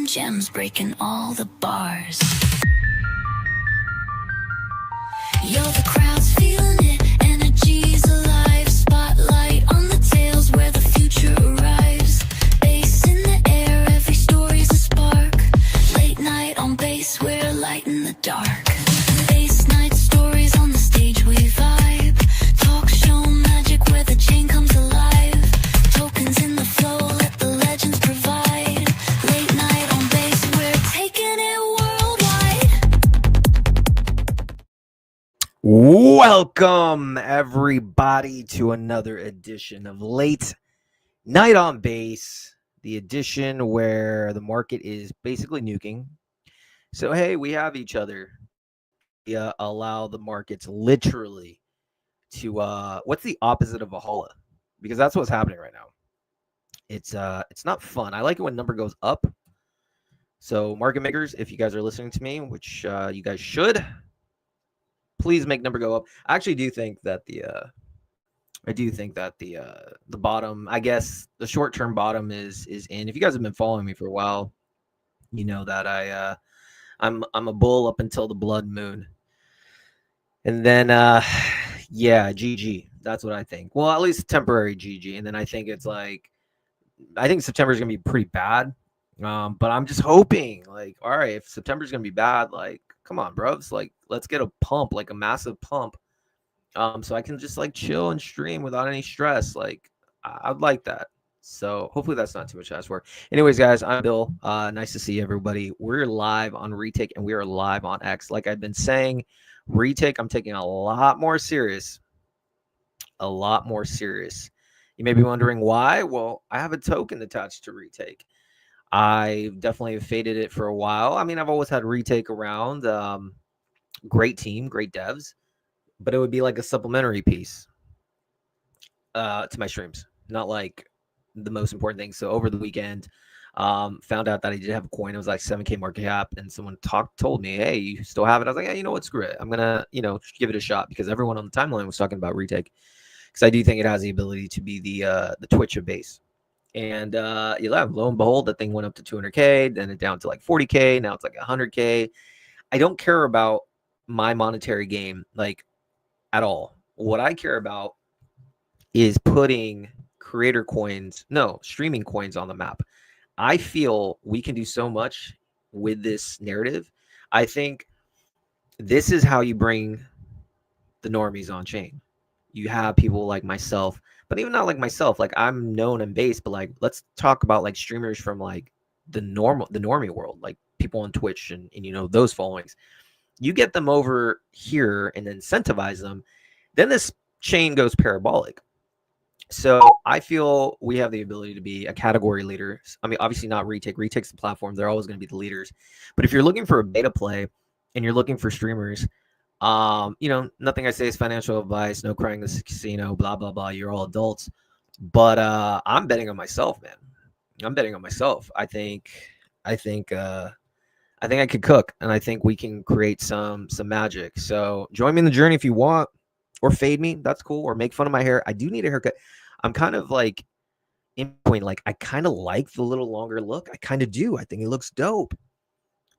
hidden gems breaking all the bars. Yo, the crowd's feeling it, energy's alive. Spotlight on the tales where the future arrives. Bass in the air, every story's a spark. Late night on bass, we're light in the dark. Bass night stories on the stage, we vibe. Talk show magic where the chain comes alive. Tokens in the flow, let the legends provide. Late night on bass, we're taking it worldwide. Welcome, everybody, to another edition of Late Night on Base, the edition where the market is basically nuking. So, hey, we have each other. We allow the markets literally to, what's the opposite of a holla? Because that's what's happening right now. It's not fun. I like it when number goes up. So, market makers, if you guys are listening to me, which you guys should, please make number go up. I actually do think that the bottom, I guess the short-term bottom is in. If you guys have been following me for a while, you know that I'm a bull up until the blood moon. And then yeah, GG. That's what I think. Well, at least temporary GG. And then I think September is going to be pretty bad. But I'm just hoping, like, all right, if September is going to be bad, like, come on, bro. It's like, let's get a pump, like a massive pump. So I can just like chill and stream without any stress. Like, I'd like that. So hopefully that's not too much to ask for. Anyways, guys, I'm Bill. Nice to see everybody. We're live on Retake and we are live on X. Like I've been saying, Retake, I'm taking a lot more serious. A lot more serious. You may be wondering why. Well, I have a token attached to Retake. I definitely have faded it for a while. I mean, I've always had Retake around. Great team, great devs, but it would be like a supplementary piece to my streams, not like the most important thing. So over the weekend, found out that I did have a coin. It was like 7K market cap, and someone told me, "Hey, you still have it?" I was like, "Hey, you know what? Screw it. I'm gonna, give it a shot," because everyone on the timeline was talking about Retake, because I do think it has the ability to be the Twitch of base. And yeah, lo and behold, that thing went up to 200K, then it down to like 40K. Now it's like 100K. I don't care about my monetary game like at all. What I care about is putting streaming coins on the map. I feel we can do so much with this narrative. I think this is how you bring the normies on chain. You have people like myself, but even not like myself. Like I'm known and base, but like let's talk about like streamers from like the normie world, like people on Twitch and those followings. You get them over here and incentivize them, then this chain goes parabolic. So I feel we have the ability to be a category leader. I mean, obviously not Retake. Retake's the platform. They're always going to be the leaders. But if you're looking for a beta play and you're looking for streamers, nothing I say is financial advice, no crying in the casino, blah, blah, blah. You're all adults. But I'm betting on myself, man. I'm betting on myself. I think I could cook, and I think we can create some magic. So join me in the journey if you want, or fade me. That's cool. Or make fun of my hair. I do need a haircut. I'm kind of like in between. Like I kind of like the little longer look. I kind of do. I think it looks dope.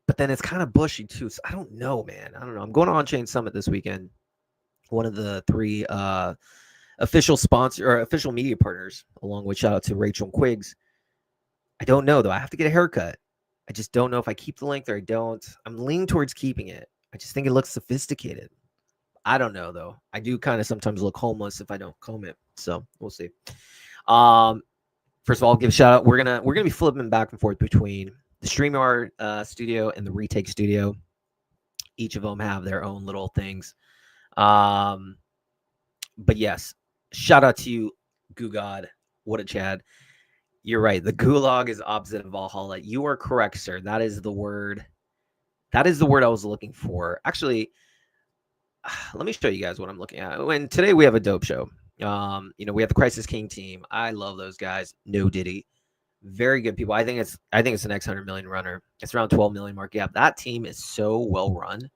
But then it's kind of bushy too. So I don't know, man. I don't know. I'm going to Onchain Summit this weekend. One of the 3 official sponsor or official media partners, along with shout out to Rachel and Quiggs. I don't know though. I have to get a haircut. I just don't know if I keep the length or I don't. I'm leaning towards keeping it. I just think it looks sophisticated. I don't know though. I do kind of sometimes look homeless if I don't comb it. So we'll see. First of all, I'll give a shout out. We're gonna be flipping back and forth between the StreamYard studio and the Retake studio. Each of them have their own little things. But yes, shout out to you, Goo God. What a Chad. You're right. The gulag is opposite of Valhalla. You are correct, sir. That is the word. That is the word I was looking for. Actually, let me show you guys what I'm looking at. And today we have a dope show. We have the Crisis King team. I love those guys. No Diddy. Very good people. I think it's the next 100 million runner. It's around 12 million market cap. That team is so well run,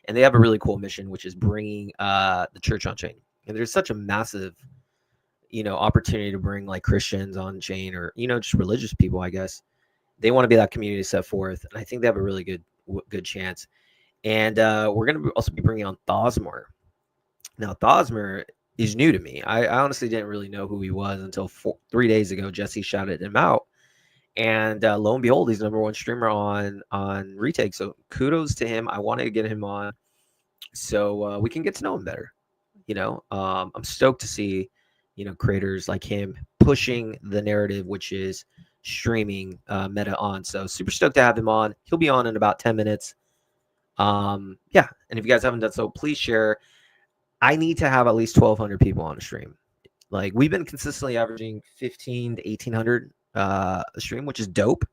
and they have a really cool mission, which is bringing the church on chain. And there's such a massive opportunity to bring like Christians on chain or, just religious people, I guess. They want to be that community set forth, and I think they have a really good chance. And we're going to also be bringing on Thosmur. Now, Thosmur is new to me. I honestly didn't really know who he was until 3 days ago. Jesse shouted him out, and lo and behold, he's number one streamer on Retake. So kudos to him. I wanted to get him on so we can get to know him better. I'm stoked to see creators like him pushing the narrative, which is streaming meta on. So super stoked to have him on. He'll be on in about 10 minutes. Yeah, and if you guys haven't done so, please share. I need to have at least 1,200 people on a stream. Like, we've been consistently averaging 15 to 1,800 a stream, which is dope.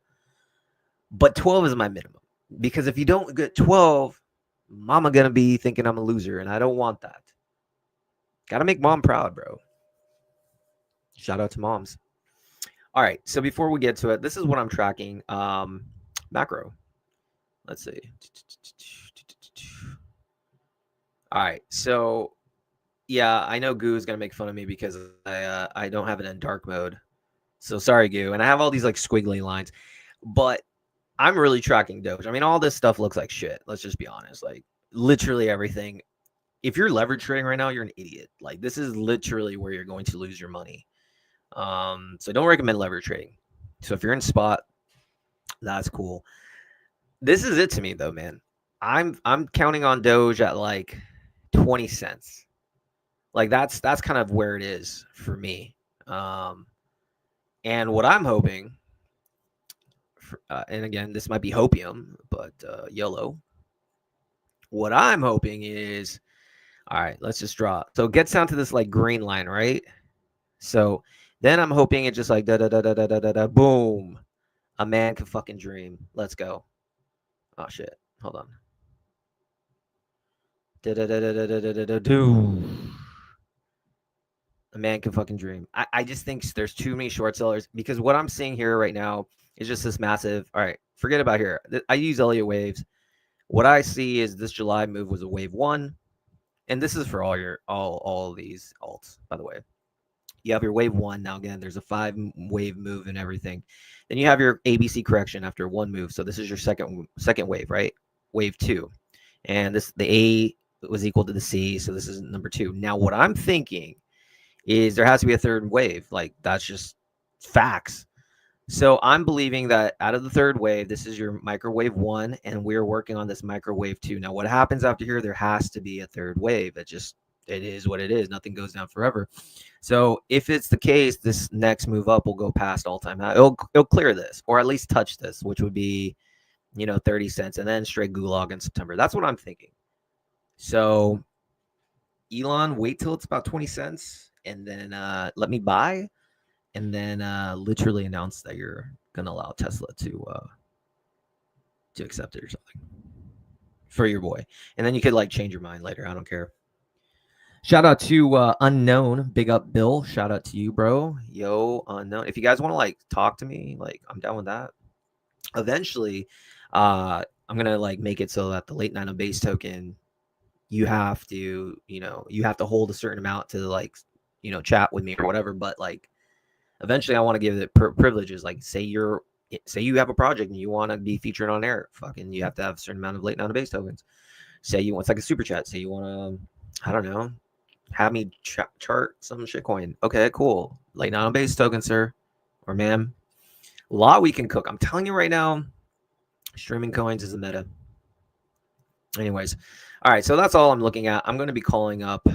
But 12 is my minimum, because if you don't get 12, mama gonna be thinking I'm a loser, and I don't want that. Gotta make mom proud, bro. Shout out to moms. All right, so before we get to it, this is what I'm tracking. Macro. Let's see. All right, so yeah, I know Goo is gonna make fun of me because I don't have it in dark mode. So sorry, Goo. And I have all these like squiggly lines, but I'm really tracking Doge. I mean, all this stuff looks like shit. Let's just be honest. Like, literally everything. If you're leverage trading right now, you're an idiot. Like, this is literally where you're going to lose your money. So don't recommend leverage trading. So if you're in spot, that's cool. This is it to me though, man. I'm counting on Doge at like 20 cents. Like, that's kind of where it is for me. And what I'm hoping, and again, this might be hopium, but YOLO. What I'm hoping is, all right, let's just draw. So it gets down to this like green line, right? So then I'm hoping it just like da da da da da da da da boom. A man can fucking dream. Let's go. Oh shit. Hold on. Da da da da da da da da do. A man can fucking dream. I just think there's too many short sellers, because what I'm seeing here right now is just this massive. All right, forget about here. I use Elliott waves. What I see is this July move was a wave one, and this is for all these alts, by the way. You have your wave one. Now, again, there's a 5-wave move and everything. Then you have your ABC correction after one move. So this is your second wave, right? Wave two. And the A was equal to the C. So this is number 2. Now, what I'm thinking is there has to be a third wave. Like, that's just facts. So I'm believing that out of the third wave, this is your microwave 1, and we're working on this microwave 2. Now, what happens after here? There has to be a third wave. It is what it is. Nothing goes down forever. So if it's the case, this next move up will go past all-time high. It'll clear this, or at least touch this, which would be, 30 cents, and then straight gulag in September. That's what I'm thinking. So Elon, wait till it's about 20 cents, and then let me buy, and then literally announce that you're gonna allow Tesla to accept it or something for your boy, and then you could like change your mind later. I don't care. Shout out to Unknown. Big up, Bill. Shout out to you, bro. Yo, Unknown. If you guys want to like talk to me, like, I'm down with that. Eventually, I'm gonna like make it so that the late night on base token, you have to hold a certain amount to like, chat with me or whatever. But like, eventually, I want to give it privileges. Like, say you have a project and you want to be featured on air. Fucking, you have to have a certain amount of late night on base tokens. Say you want, it's like a super chat. Say you want to, I don't know, have me chart some shitcoin. Okay, cool. Late night on base token, sir or ma'am. A lot we can cook. I'm telling you right now, streaming coins is the meta. Anyways, all right, so that's all I'm looking at. I'm going to be calling up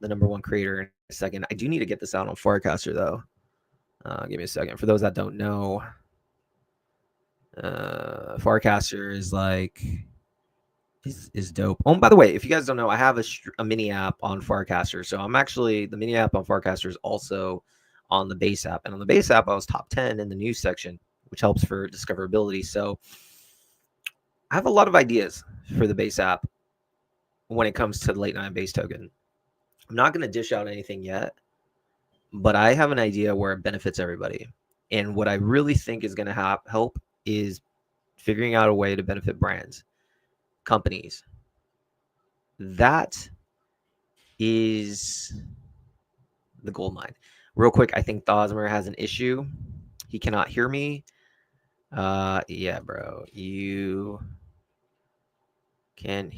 the number one creator in a second. I do need to get this out on Forecaster, though. Give me a second. For those that don't know, Forecaster is like is dope. Oh, by the way, if you guys don't know, I have a mini app on Forecaster. So I'm actually, the mini app on Forecaster is also on the base app. And on the base app, I was top 10 in the news section, which helps for discoverability. So I have a lot of ideas for the base app when it comes to the late night base token. I'm not going to dish out anything yet, but I have an idea where it benefits everybody. And what I really think is going to help is figuring out a way to benefit brands, companies. That is the gold mine. Real quick, I think Thosmur has an issue. He cannot hear me. Yeah, bro. You can't.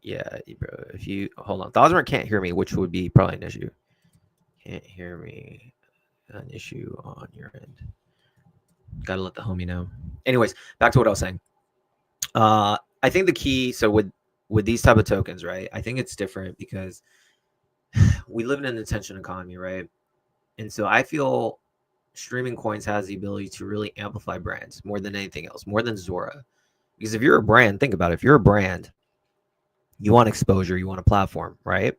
Yeah, bro. If you hold on, Thosmur can't hear me, which would be probably an issue. Can't hear me. An issue on your end. Gotta let the homie know. Anyways, back to what I was saying. I think the key. So with these type of tokens, right? I think it's different because we live in an attention economy, right? And so I feel streaming coins has the ability to really amplify brands more than anything else, more than Zora. Because if you're a brand, think about it. If you're a brand, you want exposure, you want a platform, right?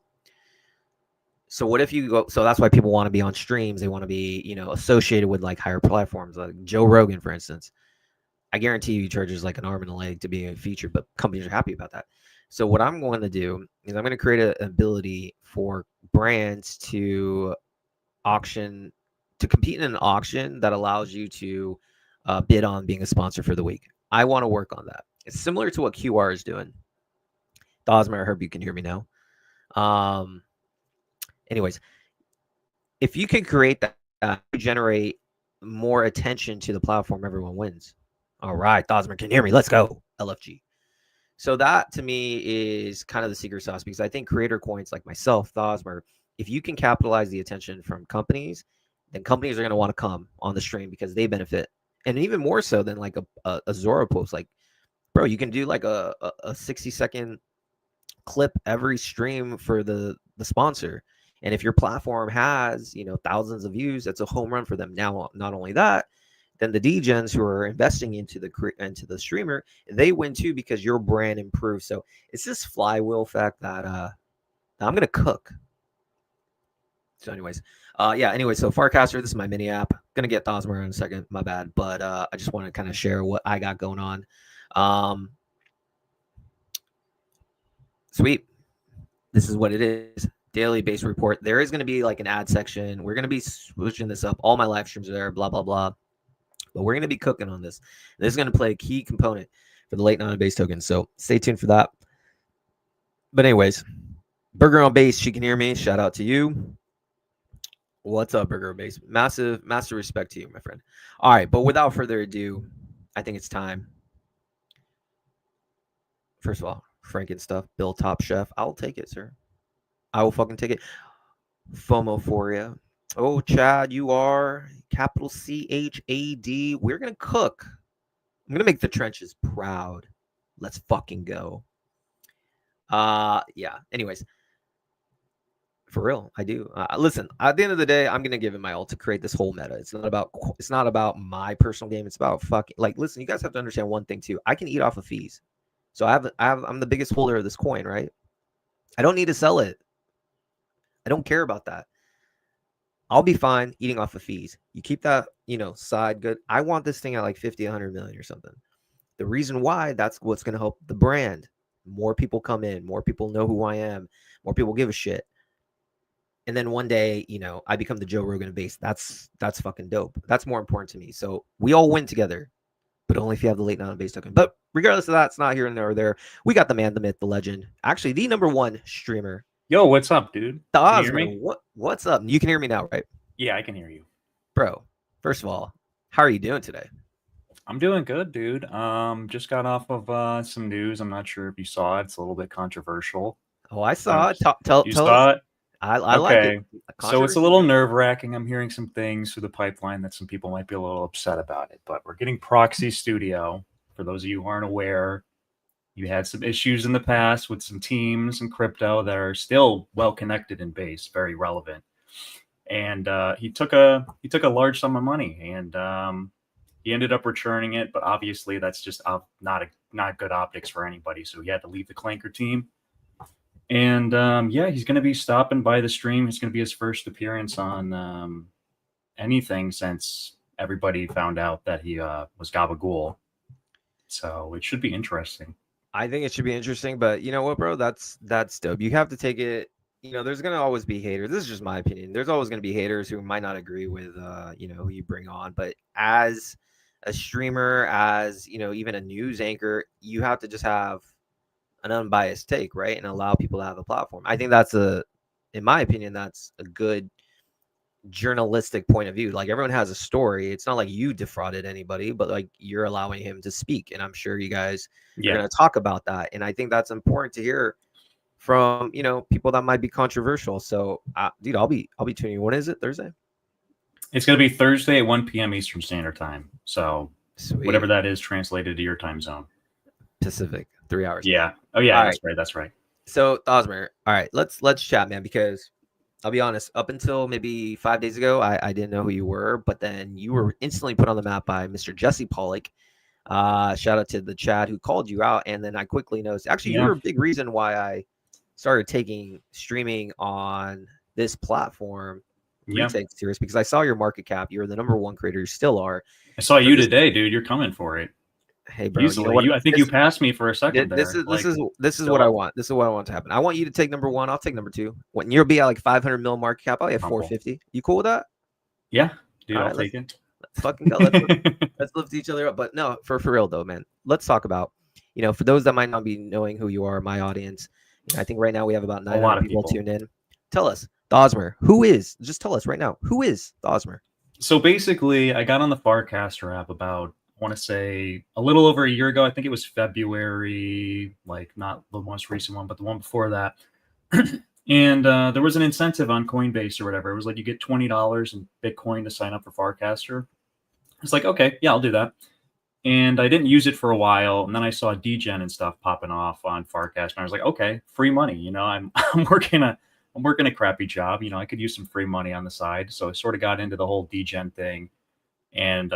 So what if you go? So that's why people want to be on streams. They want to be, associated with like higher platforms, like Joe Rogan, for instance. I guarantee you, he charges like an arm and a leg to be featured, but companies are happy about that. So what I'm going to do is I'm going to create an ability for brands to auction, to compete in an auction that allows you to bid on being a sponsor for the week. I want to work on that. It's similar to what QR is doing. Thosmur, I hope you can hear me now. Um, anyways, if you can create that, generate more attention to the platform, everyone wins. All right, Thosmur can hear me. Let's go, LFG. So that to me is kind of the secret sauce because I think creator coins like myself, Thosmur, if you can capitalize the attention from companies, then companies are going to want to come on the stream because they benefit. And even more so than like a Zora post. Like, bro, you can do like a 60-second clip every stream for the sponsor. And if your platform has, thousands of views, that's a home run for them. Now, not only that, then the degens who are investing into the streamer, they win too because your brand improves. So it's this flywheel effect that I'm gonna cook. So, anyways, so Farcaster, this is my mini app. Gonna get Thosmur in a second. My bad, but I just want to kind of share what I got going on. Sweet. This is what it is. Daily base report. There is going to be like an ad section. We're going to be switching this up. All my live streams are there, blah, blah, blah. But we're going to be cooking on this. This is going to play a key component for the late non-base token. So stay tuned for that. But anyways, Burger on Base, she can hear me. Shout out to you. What's up, Burger on Base? Massive respect to you, my friend. All right, but without further ado, I think it's time. First of all, Franken stuff, Bill Top Chef. I'll take it, sir. I will fucking take it. Fomophoria. Oh, Chad, you are capital CHAD. We're going to cook. I'm going to make the trenches proud. Let's fucking go. Yeah. Anyways, for real, I do. Listen, at the end of the day, I'm going to give it my all to create this whole meta. It's not about my personal game. It's about fucking, like, listen, you guys have to understand one thing too. I can eat off of fees. So I'm the biggest holder of this coin, right? I don't need to sell it. I don't care about that. I'll be fine eating off of fees. You keep that, side good. I want this thing at like 50, 100 million or something. The reason why, that's what's going to help the brand. More people come in, more people know who I am, more people give a shit. And then one day, I become the Joe Rogan base. That's fucking dope. That's more important to me. So we all win together, but only if you have the late non-base token. But regardless of that, it's not here nor there. We got the man, the myth, the legend. Actually, the number one streamer. Yo, what's up, dude? Can you hear me? What's up? You can hear me now, right? Yeah, I can hear you. Bro, first of all, how are you doing today? I'm doing good, dude. Just got off of some news. I'm not sure if you saw it. It's a little bit controversial. Oh, I saw it. You saw it? I like it. So it's a little nerve-wracking. I'm hearing some things through the pipeline that some people might be a little upset about it. But we're getting Proxy Studio. For those of you who aren't aware, you had some issues in the past with some teams in crypto that are still well connected in base, very relevant. And he took a large sum of money, and he ended up returning it. But obviously, that's just not good optics for anybody. So he had to leave the Clanker team. And he's going to be stopping by the stream. It's going to be his first appearance on anything since everybody found out that he was Gabagool. So it should be interesting. I think it should be interesting, but you know what, bro? That's dope. You have to take it. There's gonna always be haters. This is just my opinion. There's always gonna be haters who might not agree with who you bring on. But as a streamer, as even a news anchor, you have to just have an unbiased take, right? And allow people to have a platform. I think in my opinion, that's a good journalistic point of view. Like everyone has a story. It's not like you defrauded anybody, but like you're allowing him to speak. And I'm sure you guys are going to talk about that. And I think that's important to hear from, people that might be controversial. So, dude, I'll be tuning in. When is it? Thursday? It's going to be Thursday at 1 p.m. Eastern Standard Time. So Sweet. Whatever that is translated to your time zone. Pacific, 3 hours. Yeah. Oh yeah, all that's right. right. That's right. So Thosmur, all right, let's chat, man, because I'll be honest, up until maybe 5 days ago, I didn't know who you were, but then you were instantly put on the map by Mr. Jesse Pollock. Shout out to the Chad who called you out. And then I quickly noticed, actually, you were a big reason why I started taking streaming on this platform Retake serious, because I saw your market cap. You're the number one creator. You still are. I saw you today, dude. You're coming for it. Hey, bro. Easily. You know I think you passed me for a second. This is what I want. This is what I want to happen. I want you to take number one. I'll take number two. When you'll be at like 500 mil market cap, I'll have 450. You cool with that? Yeah, dude. I'll take it. Let's fucking go. Let's lift each other up. But no, for real though, man. Let's talk about, for those that might not be knowing who you are, my audience. I think right now we have about 900 people tuned in. Tell us, Thosmur, just tell us right now, who is Thosmur? So basically, I got on the Farcaster app about, I want to say, a little over a year ago. I think it was February, like not the most recent one, but the one before that. And there was an incentive on Coinbase or whatever. It was like you get $20 in Bitcoin to sign up for Farcaster. I was like, okay, yeah, I'll do that. And I didn't use it for a while. And then I saw degen and stuff popping off on Farcaster. And I was like, okay, free money. I'm working a crappy job. I could use some free money on the side. So I sort of got into the whole degen thing and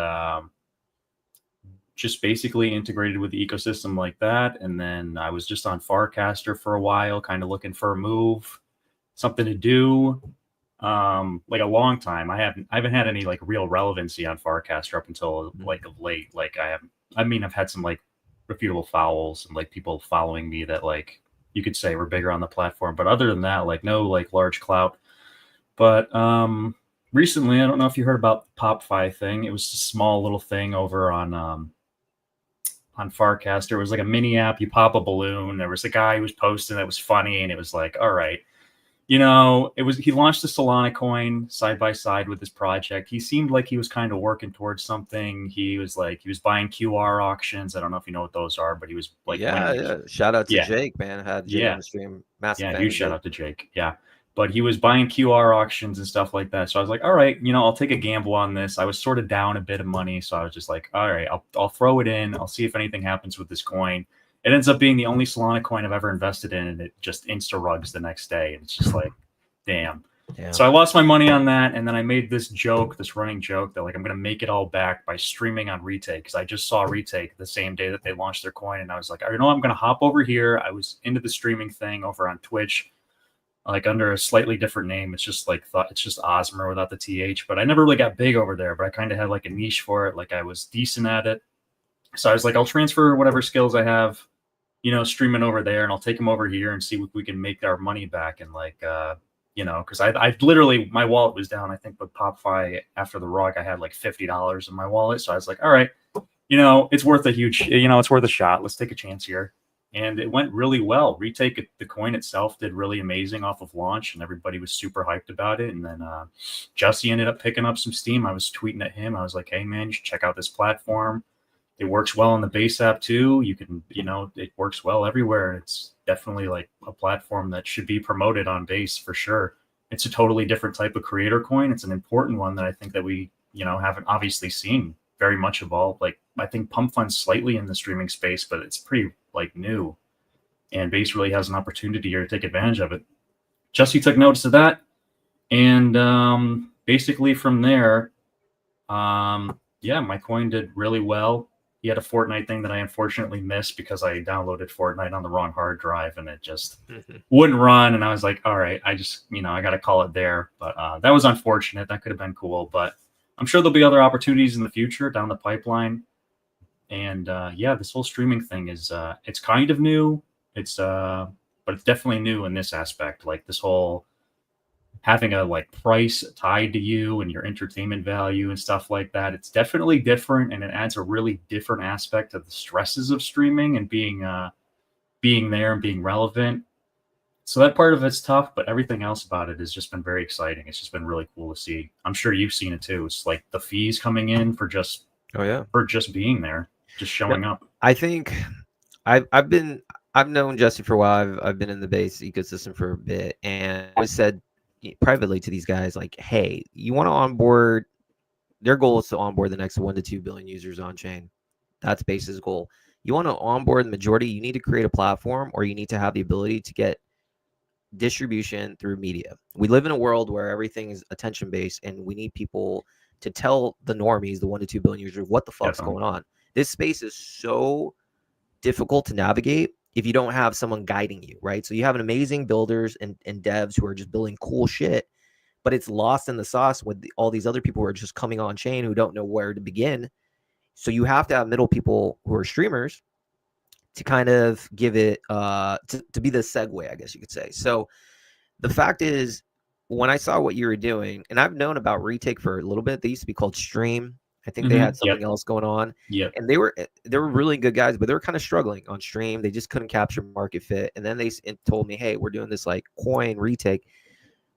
just basically integrated with the ecosystem like that. And then I was just on Farcaster for a while, kind of looking for a move, something to do. Like a long time. I haven't had any like real relevancy on Farcaster up until like of late. Like I've had some like refutable fouls and like people following me that like you could say were bigger on the platform. But other than that, like no like large clout. But recently, I don't know if you heard about the PopFi thing. It was a small little thing over on Farcaster. It was like a mini app. You pop a balloon. There was a guy who was posting that was funny, and it was like, all right. He launched the Solana coin side by side with this project. He seemed like he was kind of working towards something. He was buying QR auctions. I don't know if you know what those are, but he was like, Shout out to Jake, man. I had Jake on the stream. Massive huge shout out to Jake. Yeah. But he was buying QR auctions and stuff like that. So I was like, all right, I'll take a gamble on this. I was sort of down a bit of money. So I was just like, all right, I'll throw it in. I'll see if anything happens with this coin. It ends up being the only Solana coin I've ever invested in, and it just insta-rugs the next day. And it's just like, damn. So I lost my money on that, and then I made this running joke that like I'm going to make it all back by streaming on Retake, because I just saw Retake the same day that they launched their coin, and I was like, I'm going to hop over here. I was into the streaming thing over on Twitch, like under a slightly different name. It's just like it's just Osmer without the TH, but I never really got big over there, but I kind of had like a niche for it. Like I was decent at it. So I was like, I'll transfer whatever skills I have, streaming over there, and I'll take them over here and see if we can make our money back. And like, because I literally, my wallet was down. I think with PopFi after the rug, I had like $50 in my wallet. So I was like, all right, it's worth it's worth a shot. Let's take a chance here. And it went really well. Retake, the coin itself did really amazing off of launch, and everybody was super hyped about it. And then Jesse ended up picking up some steam. I was tweeting at him. I was like, hey man, you should check out this platform. It works well on the base app too. You can, it works well everywhere. It's definitely like a platform that should be promoted on base for sure. It's a totally different type of creator coin. It's an important one that I think that we, haven't obviously seen very much evolve. Like I think Pump Fund's slightly in the streaming space, but it's pretty like new, and base really has an opportunity here to take advantage of it. Jesse took notice of that. And basically from there, my coin did really well. He had a Fortnite thing that I unfortunately missed because I downloaded Fortnite on the wrong hard drive, and it just wouldn't run. And I was like, all right, I just, I got to call it there. But that was unfortunate. That could have been cool. But I'm sure there'll be other opportunities in the future down the pipeline. And this whole streaming thing is, it's kind of new. But it's definitely new in this aspect. Like this whole having a like price tied to you and your entertainment value and stuff like that. It's definitely different, and it adds a really different aspect of the stresses of streaming and being there and being relevant. So that part of it's tough, but everything else about it has just been very exciting. It's just been really cool to see. I'm sure you've seen it too. It's like the fees coming in for just being there, just No, showing up. I think I've known Jesse for a while. I've been in the base ecosystem for a bit, and I always said privately to these guys like, hey, you want to onboard. Their goal is to onboard the next 1 to 2 billion users on chain. That's base's goal. You want to onboard the majority, you need to create a platform, or you need to have the ability to get distribution through media. We live in a world where everything is attention based, and we need people to tell the normies, the 1 to 2 billion users, what the fuck's Definitely. going on. This space is so difficult to navigate if you don't have someone guiding you, right? So you have an amazing builders and devs who are just building cool shit, but it's lost in the sauce with all these other people who are just coming on chain who don't know where to begin. So you have to have middle people who are streamers to kind of give it to be the segue, I guess you could say. So the fact is, when I saw what you were doing, and I've known about Retake for a little bit, they used to be called Stream. I think they had something else going on. Yep. And they were really good guys, but they were kind of struggling on Stream. They just couldn't capture market fit. And then they told me, hey, we're doing this like coin Retake.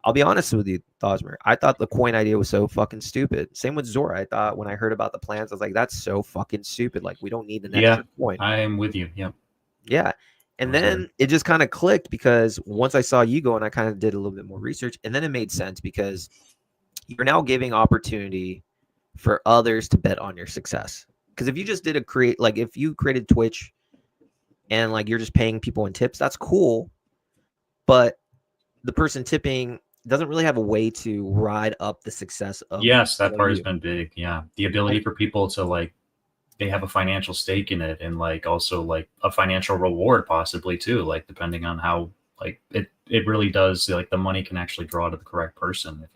I'll be honest with you, Thosmur. I thought the coin idea was so fucking stupid. Same with Zora. I thought when I heard about the plans, I was like, that's so fucking stupid. Like, we don't need an extra coin. I am with you. Yep. Yeah. And then it just kind of clicked because once I saw you go and I kind of did a little bit more research, and then it made sense because you're now giving opportunity for others to bet on your success. Because if you just did if you created Twitch and like you're just paying people in tips, that's cool. But the person tipping doesn't really have a way to ride up the success of. Yes, that part has been big. Yeah. The ability for people to like, they have a financial stake in it, and like also like a financial reward possibly too, like depending on how like it really does, like the money can actually draw to the correct person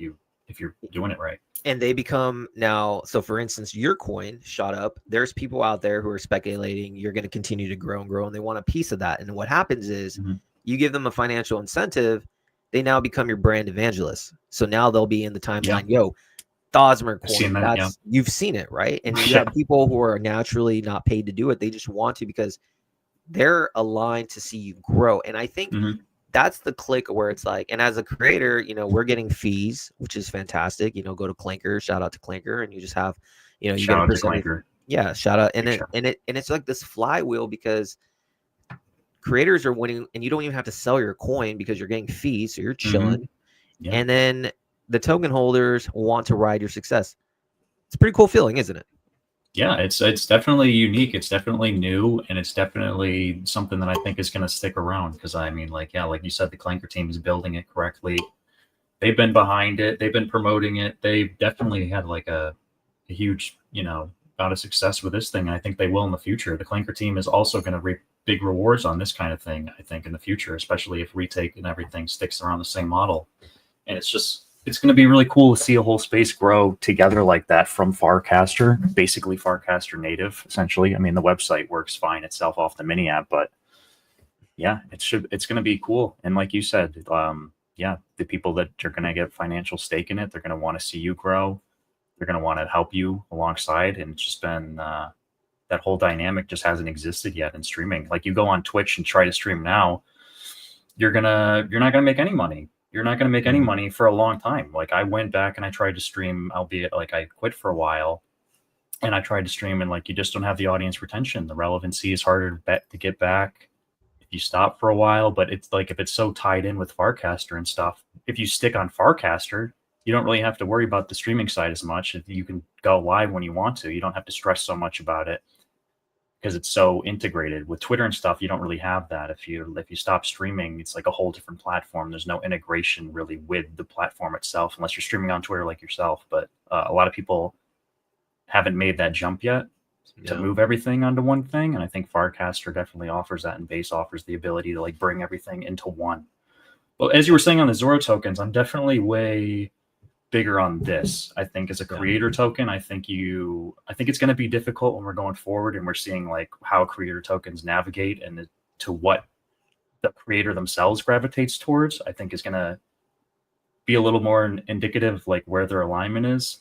if you're doing it right. And they become now, so for instance, your coin shot up. There's people out there who are speculating you're going to continue to grow and grow, and they want a piece of that. And what happens is you give them a financial incentive, they now become your brand evangelists. So now they'll be in the timeline, yo, Thosmur coin. You've seen it, right? And you have people who are naturally not paid to do it. They just want to because they're aligned to see you grow. And I think that's the click where it's like, and as a creator, we're getting fees, which is fantastic. Go to Clanker, shout out to Clanker, and you just have, you shout get out to Clanker. Yeah, shout out. And it's like this flywheel because creators are winning, and you don't even have to sell your coin because you're getting fees, so you're chilling. And then the token holders want to ride your success. It's a pretty cool feeling, isn't it? Yeah, it's definitely unique. It's definitely new, and it's definitely something that I think is going to stick around because I mean, like you said, the Clanker team is building it correctly. They've been behind it. They've been promoting it. They've definitely had like a huge, amount of success with this thing. And I think they will in the future. The Clanker team is also going to reap big rewards on this kind of thing, I think, in the future, especially if Retake and everything sticks around the same model. And it's going to be really cool to see a whole space grow together like that from Farcaster, basically Farcaster native, essentially. I mean, the website works fine itself off the mini app, but yeah, it's going to be cool. And like you said, the people that are going to get financial stake in it, they're going to want to see you grow. They're going to want to help you alongside. And it's just been, that whole dynamic just hasn't existed yet in streaming. Like you go on Twitch and try to stream now, you're not going to make any money. You're not going to make any money for a long time. Like I went back and I tried to stream, albeit like I quit for a while, and I tried to stream, and like you just don't have the audience retention. The relevancy is harder to get back if you stop for a while. But it's like if it's so tied in with Farcaster and stuff, if you stick on Farcaster, you don't really have to worry about the streaming side as much. You can go live when you want to. You don't have to stress so much about it because it's so integrated with Twitter and stuff. You don't really have that. If you stop streaming, it's like a whole different platform. There's no integration really with the platform itself, unless you're streaming on Twitter like yourself. But a lot of people haven't made that jump yet to move everything onto one thing. And I think Farcaster definitely offers that, and Base offers the ability to like bring everything into one. Well, as you were saying on the Zora tokens, I'm definitely way bigger on this. I think as a creator token, I think it's going to be difficult when we're going forward and we're seeing like how creator tokens navigate and to what the creator themselves gravitates towards. I think is going to be a little more indicative of like where their alignment is.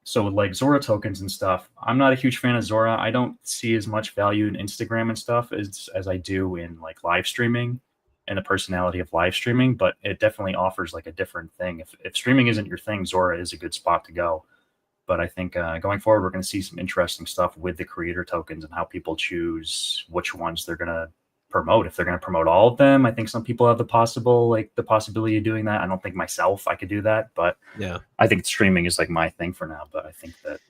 So with like Zora tokens and stuff, I'm not a huge fan of Zora. I don't see as much value in Instagram and stuff as I do in like live streaming. and the personality of live streaming, but it definitely offers like a different thing. If streaming isn't your thing, Zora is a good spot to go. But I think going forward, we're going to see some interesting stuff with the creator tokens and how people choose which ones they're going to promote. If they're going to promote all of them, I think some people have the possibility of doing that. I don't think myself I could do that, but Yeah. I think streaming is like my thing for now. But I think that's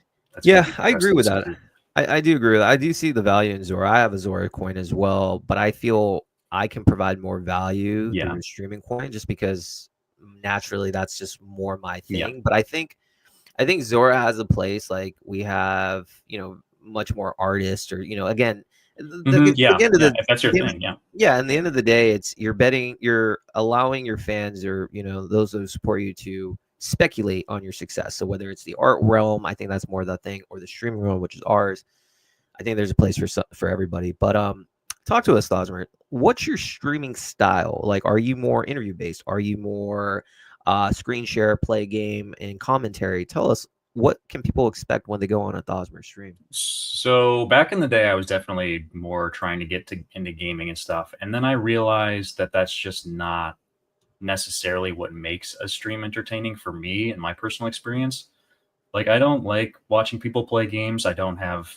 Yeah, gonna be I agree with that. interesting. I do agree with that. I do see the value in Zora. I have a Zora coin as well, but I feel I can provide more value Yeah. through a streaming coin just because naturally that's just more my Yeah. thing. But I think Zora has a place. Like we have, much more artists, or again, Yeah, at the end of yeah. the If that's your at the end- thing, yeah. yeah, and the end of the day, it's you're allowing your fans, or those who support you, to speculate on your success. So whether it's the art realm, I think that's more the thing, or the streaming realm, which is ours. I think there's a place for everybody. But talk to us, Thosmur. What's your streaming style? Like, are you more interview based? Are you more screen share, play game, and commentary? Tell us, what can people expect when they go on a Thosmur stream? So back in the day, I was definitely more trying to get into gaming and stuff, and then I realized that that's just not necessarily what makes a stream entertaining for me and my personal experience. Like, I don't like watching people play games. I don't have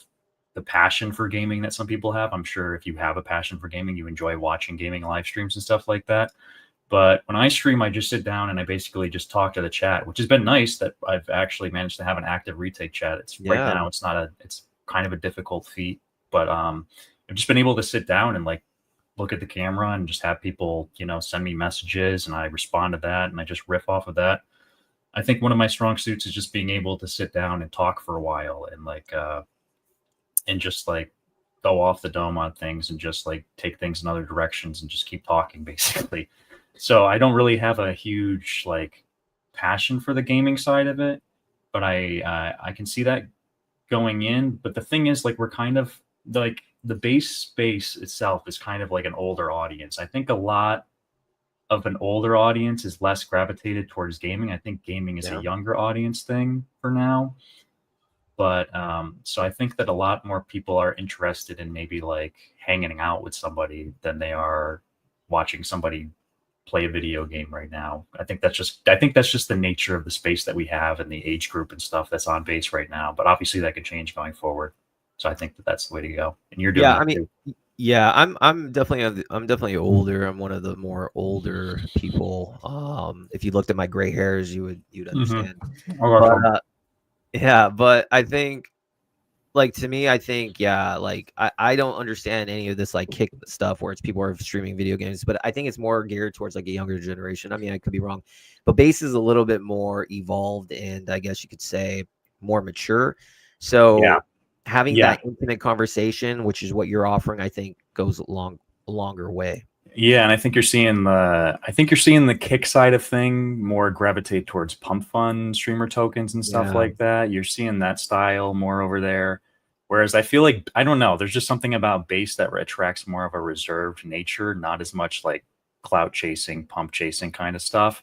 the passion for gaming that some people have. I'm sure if you have a passion for gaming, you enjoy watching gaming live streams and stuff like that. But when I stream, I just sit down and I basically just talk to the chat, which has been nice that I've actually managed to have an active retake chat. It's right Yeah. now, it's kind of a difficult feat, but I've just been able to sit down and like look at the camera and just have people, send me messages and I respond to that and I just riff off of that. I think one of my strong suits is just being able to sit down and talk for a while and and just like go off the dome on things and just like take things in other directions and just keep talking basically. So I don't really have a huge like passion for the gaming side of it, but I can see that going in. But the thing is, like, we're kind of like the base space itself is kind of like an older audience. I think a lot of an older audience is less gravitated towards gaming. I think gaming is Yeah. a younger audience thing for now. But so I think that a lot more people are interested in maybe like hanging out with somebody than they are watching somebody play a video game right now. I think that's just the nature of the space that we have and the age group and stuff that's on base right now. But obviously that could change going forward. So I think that that's the way to go. And you're doing Yeah, it I mean, too. yeah, I'm definitely older. I'm one of the more older people. If you looked at my gray hairs, you'd understand. But yeah, but I think, like, to me, I think, yeah, like I don't understand any of this like kick stuff where it's people are streaming video games, but I think it's more geared towards like a younger generation. I mean, I could be wrong, but base is a little bit more evolved and I guess you could say more mature. So Yeah. having Yeah. that intimate conversation, which is what you're offering, I think goes a longer way. Yeah, and I think you're seeing the kick side of thing more gravitate towards pump fun streamer tokens and stuff Yeah. like that. You're seeing that style more over there. Whereas I feel like, I don't know, there's just something about base that attracts more of a reserved nature, not as much like clout chasing, pump chasing kind of stuff.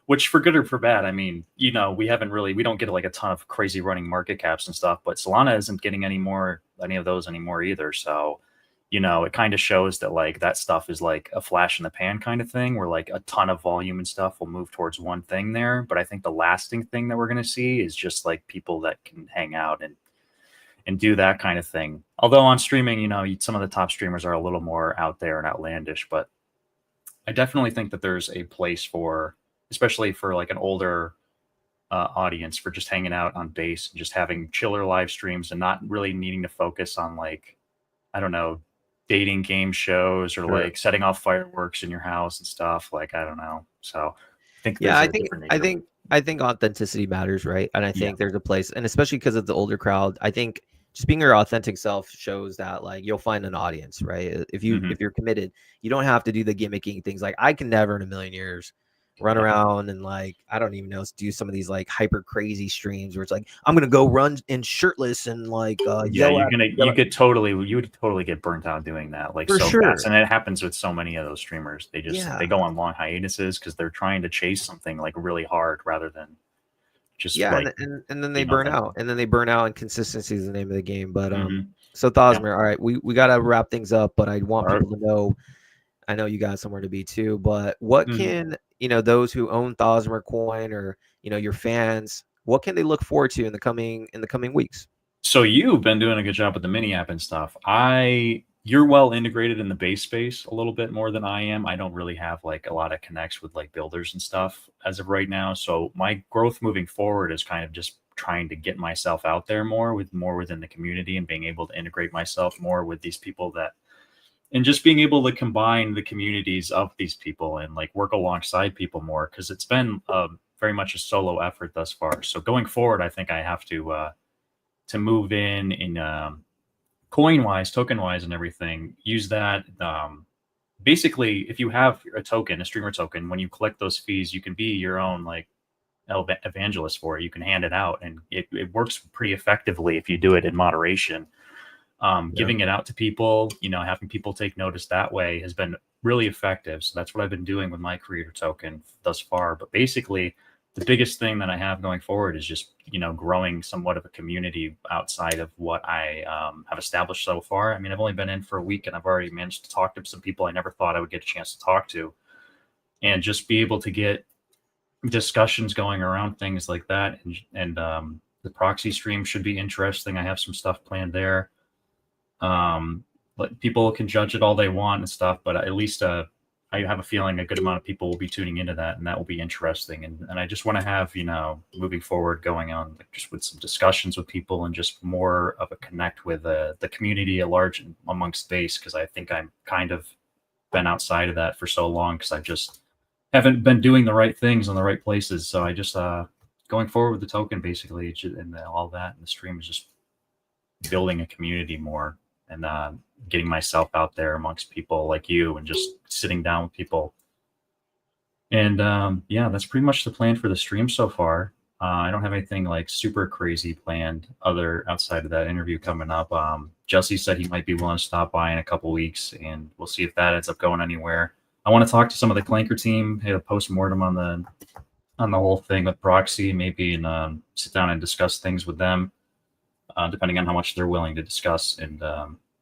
Which, for good or for bad, I mean, we don't get like a ton of crazy running market caps and stuff, but Solana isn't getting any of those anymore either. So, it kind of shows that like that stuff is like a flash in the pan kind of thing where like a ton of volume and stuff will move towards one thing there. But I think the lasting thing that we're going to see is just like people that can hang out and do that kind of thing. Although on streaming, some of the top streamers are a little more out there and outlandish, but I definitely think that there's a place for, especially for like an older audience, for just hanging out on base and just having chiller live streams and not really needing to focus on like, I don't know, dating game shows or Sure. like setting off fireworks in your house and stuff. Like, I don't know. So I think Yeah, there's a different nature. I think authenticity matters, right? And I think there's a place, and especially because of the older crowd, I think just being your authentic self shows that like you'll find an audience, right? If you're committed, you don't have to do the gimmicking things. Like I can never in a million years run around and like I don't even know, do some of these like hyper crazy streams where it's like I'm gonna go run in shirtless and like Yeah, yell you would totally get burnt out doing that, like, for so sure. fast. And it happens with so many of those streamers. They Yeah. go on long hiatuses because they're trying to chase something like really hard rather than just Yeah, like and then they burn out, and consistency is the name of the game. But Mhm. so Thosmur, all right, we got to wrap things up, but I want All right. people to know I know you got somewhere to be too, but what Mhm. can, those who own Thosmur coin or, your fans, what can they look forward to in the coming weeks? So you've been doing a good job with the mini app and stuff. You're well integrated in the base space a little bit more than I am. I don't really have like a lot of connects with like builders and stuff as of right now. So my growth moving forward is kind of just trying to get myself out there more within the community and being able to integrate myself more with these people that and just being able to combine the communities of these people and like work alongside people more because it's been very much a solo effort thus far. So going forward, I think I have to move in coin wise, token wise, and everything. Use that. Basically, if you have a token, a streamer token, when you collect those fees, you can be your own like evangelist for it. You can hand it out, and it works pretty effectively if you do it in moderation. Giving it out to people, having people take notice that way has been really effective. So that's what I've been doing with my creator token thus far. But basically, the biggest thing that I have going forward is just, growing somewhat of a community outside of what I have established so far. I mean, I've only been in for a week and I've already managed to talk to some people I never thought I would get a chance to talk to and just be able to get discussions going around things like that. And the proxy stream should be interesting. I have some stuff planned there. But people can judge it all they want and stuff, but at least I have a feeling a good amount of people will be tuning into that, and that will be interesting. And I just want to have moving forward going on like just with some discussions with people and just more of a connect with the community at large amongst base, because I think I'm kind of been outside of that for so long because I just haven't been doing the right things in the right places. So I just going forward with the token basically and all that, and the stream is just building a community more and getting myself out there amongst people like you and just sitting down with people. And yeah, that's pretty much the plan for the stream so far. I don't have anything like super crazy planned outside of that interview coming up. Jesse said he might be willing to stop by in a couple weeks, and we'll see if that ends up going anywhere. I want to talk to some of the Clanker team, hit a post-mortem on the whole thing with Proxy, maybe, and sit down and discuss things with them. Depending on how much they're willing to discuss. And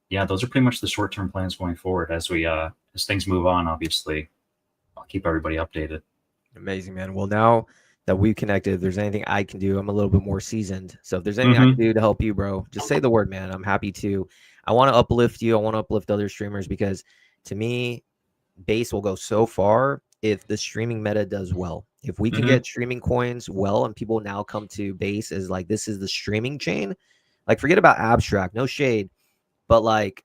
yeah, those are pretty much the short-term plans going forward. As things move on, obviously, I'll keep everybody updated. Amazing, man. Well, now that we've connected, if there's anything I can do, I'm a little bit more seasoned. So if there's anything I can do to help you, bro, just say the word, man. I'm happy to. I want to uplift you. I want to uplift other streamers because to me, base will go so far if the streaming meta does well. If we can get streaming coins well and people now come to base as like this is the streaming chain, like forget about abstract, no shade, but like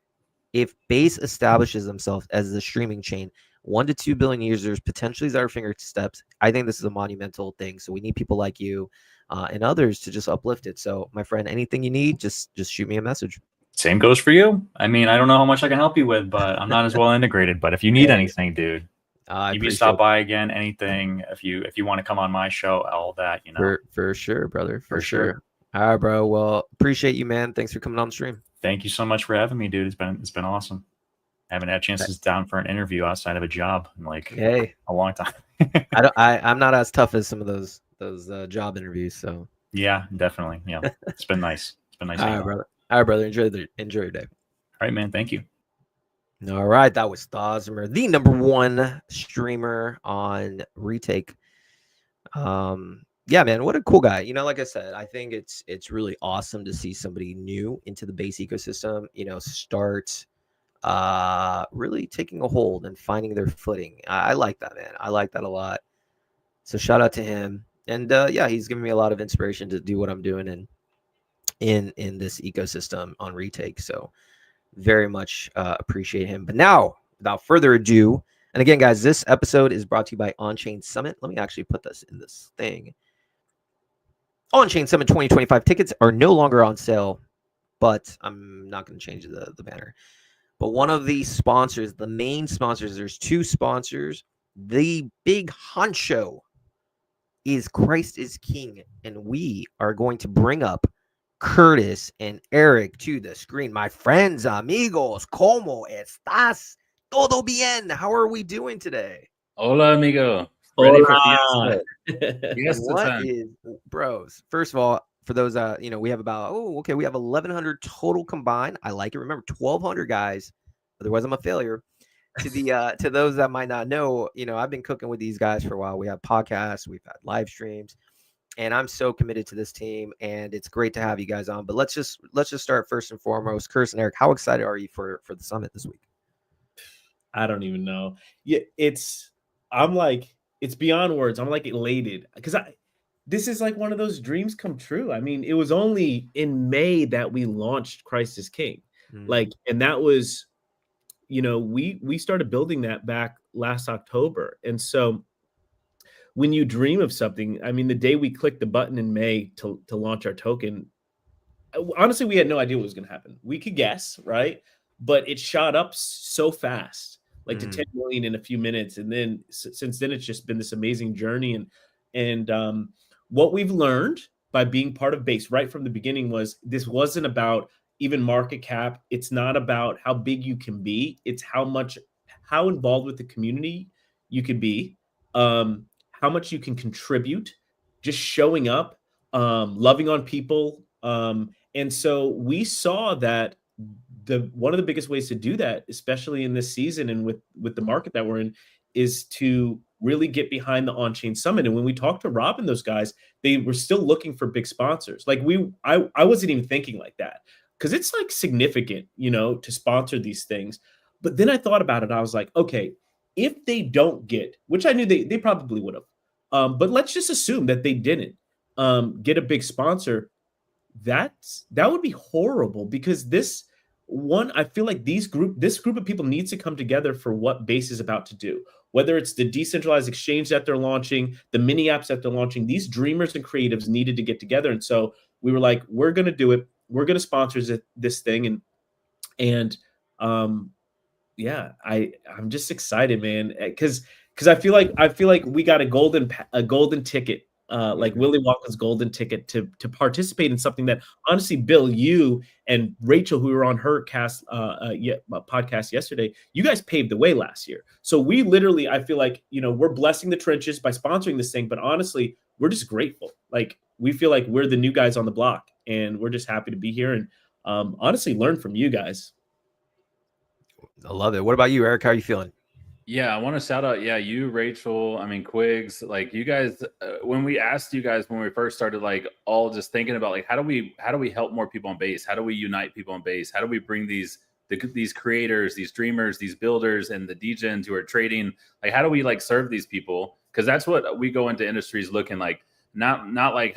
if base establishes themselves as the streaming chain, 1 to 2 billion users potentially is our fingertips. I think this is a monumental thing. So we need people like you and others to just uplift it. So my friend, anything you need, just shoot me a message. Same goes for you. I mean, I don't know how much I can help you with, but I'm not as well integrated. But if you need anything, dude, you can stop by again. Anything. If you want to come on my show, all that, For sure, brother. For sure. All right, bro. Well, appreciate you, man. Thanks for coming on the stream. Thank you so much for having me, dude. It's been awesome. I haven't had a chance to sit down for an interview outside of a job in like a long time. I'm not as tough as some of those job interviews. So yeah, definitely. Yeah, it's been nice. It's been nice. All right, brother. All right, brother. Enjoy your day. All right, man. Thank you. All right, that was Thosmur, the #1 streamer on Retake. Yeah, man, what a cool guy. Like I said, I think it's really awesome to see somebody new into the base ecosystem, start really taking a hold and finding their footing. I like that, man. I like that a lot. So shout out to him. And yeah, he's giving me a lot of inspiration to do what I'm doing in this ecosystem on Retake. So very much appreciate him. But now, without further ado, and again, guys, this episode is brought to you by Onchain Summit. Let me actually put this in this thing. Onchain Summit 2025 tickets are no longer on sale, but I'm not going to change the banner. But one of the sponsors, the main sponsors, there's 2 sponsors. The big honcho is Christ is King, and we are going to bring up Curtis and Eric to the screen. My friends, amigos, ¿cómo estás? Todo bien? How are we doing today? Hola, amigo. Ready for Hola. Fiesta What time. is, bros? First of all, for those, we have about, we have 1,100 total combined. I like it. Remember, 1,200 guys. Otherwise, I'm a failure. to those that might not know, I've been cooking with these guys for a while. We have podcasts, we've had live streams, and I'm so committed to this team, and it's great to have you guys on. But let's just start first and foremost. Curtis and Eric, how excited are you for the summit this week? I don't even know. Yeah, it's beyond words. I'm like elated because this is like one of those dreams come true. I mean, it was only in May that we launched Christ is King. And that was, we started building that back last October. And so when you dream of something, I mean, the day we clicked the button in May to launch our token, honestly, we had no idea what was going to happen. We could guess, right? But it shot up so fast, like to 10 million in a few minutes. And then since then, it's just been this amazing journey. And what we've learned by being part of Base right from the beginning was this wasn't about even market cap. It's not about how big you can be. It's how involved with the community you can be, how much you can contribute, just showing up, loving on people. And so we saw that one of the biggest ways to do that, especially in this season and with the market that we're in, is to really get behind the Onchain Summit. And when we talked to Rob and those guys, they were still looking for big sponsors. Like I wasn't even thinking like that because it's like significant, to sponsor these things. But then I thought about it. I was like, okay, if they don't get, which I knew they probably would have, but let's just assume that they didn't get a big sponsor. That would be horrible because I feel like this group of people needs to come together for what Base is about to do. Whether it's the decentralized exchange that they're launching, the mini apps that they're launching, these dreamers and creatives needed to get together. And so we were like, we're going to do it. We're going to sponsor this thing. And yeah, I'm just excited, man. Cause I feel like we got a golden ticket, like Willy Wonka's golden ticket to participate in something that honestly, Bill, you and Rachel, who were on her podcast yesterday, you guys paved the way last year. So we literally, I feel like, we're blessing the trenches by sponsoring this thing, but honestly, we're just grateful. Like we feel like we're the new guys on the block and we're just happy to be here and honestly learn from you guys. I love it. What about you, Eric? How are you feeling? Yeah, I want to shout out, you, Rachel, Quigs, like you guys, when we asked you guys when we first started, like all just thinking about like, how do we help more people on Base? How do we unite people on Base? How do we bring these creators, these dreamers, these builders, and the degens who are trading? Like, how do we like serve these people? Because that's what we go into industries looking like, not like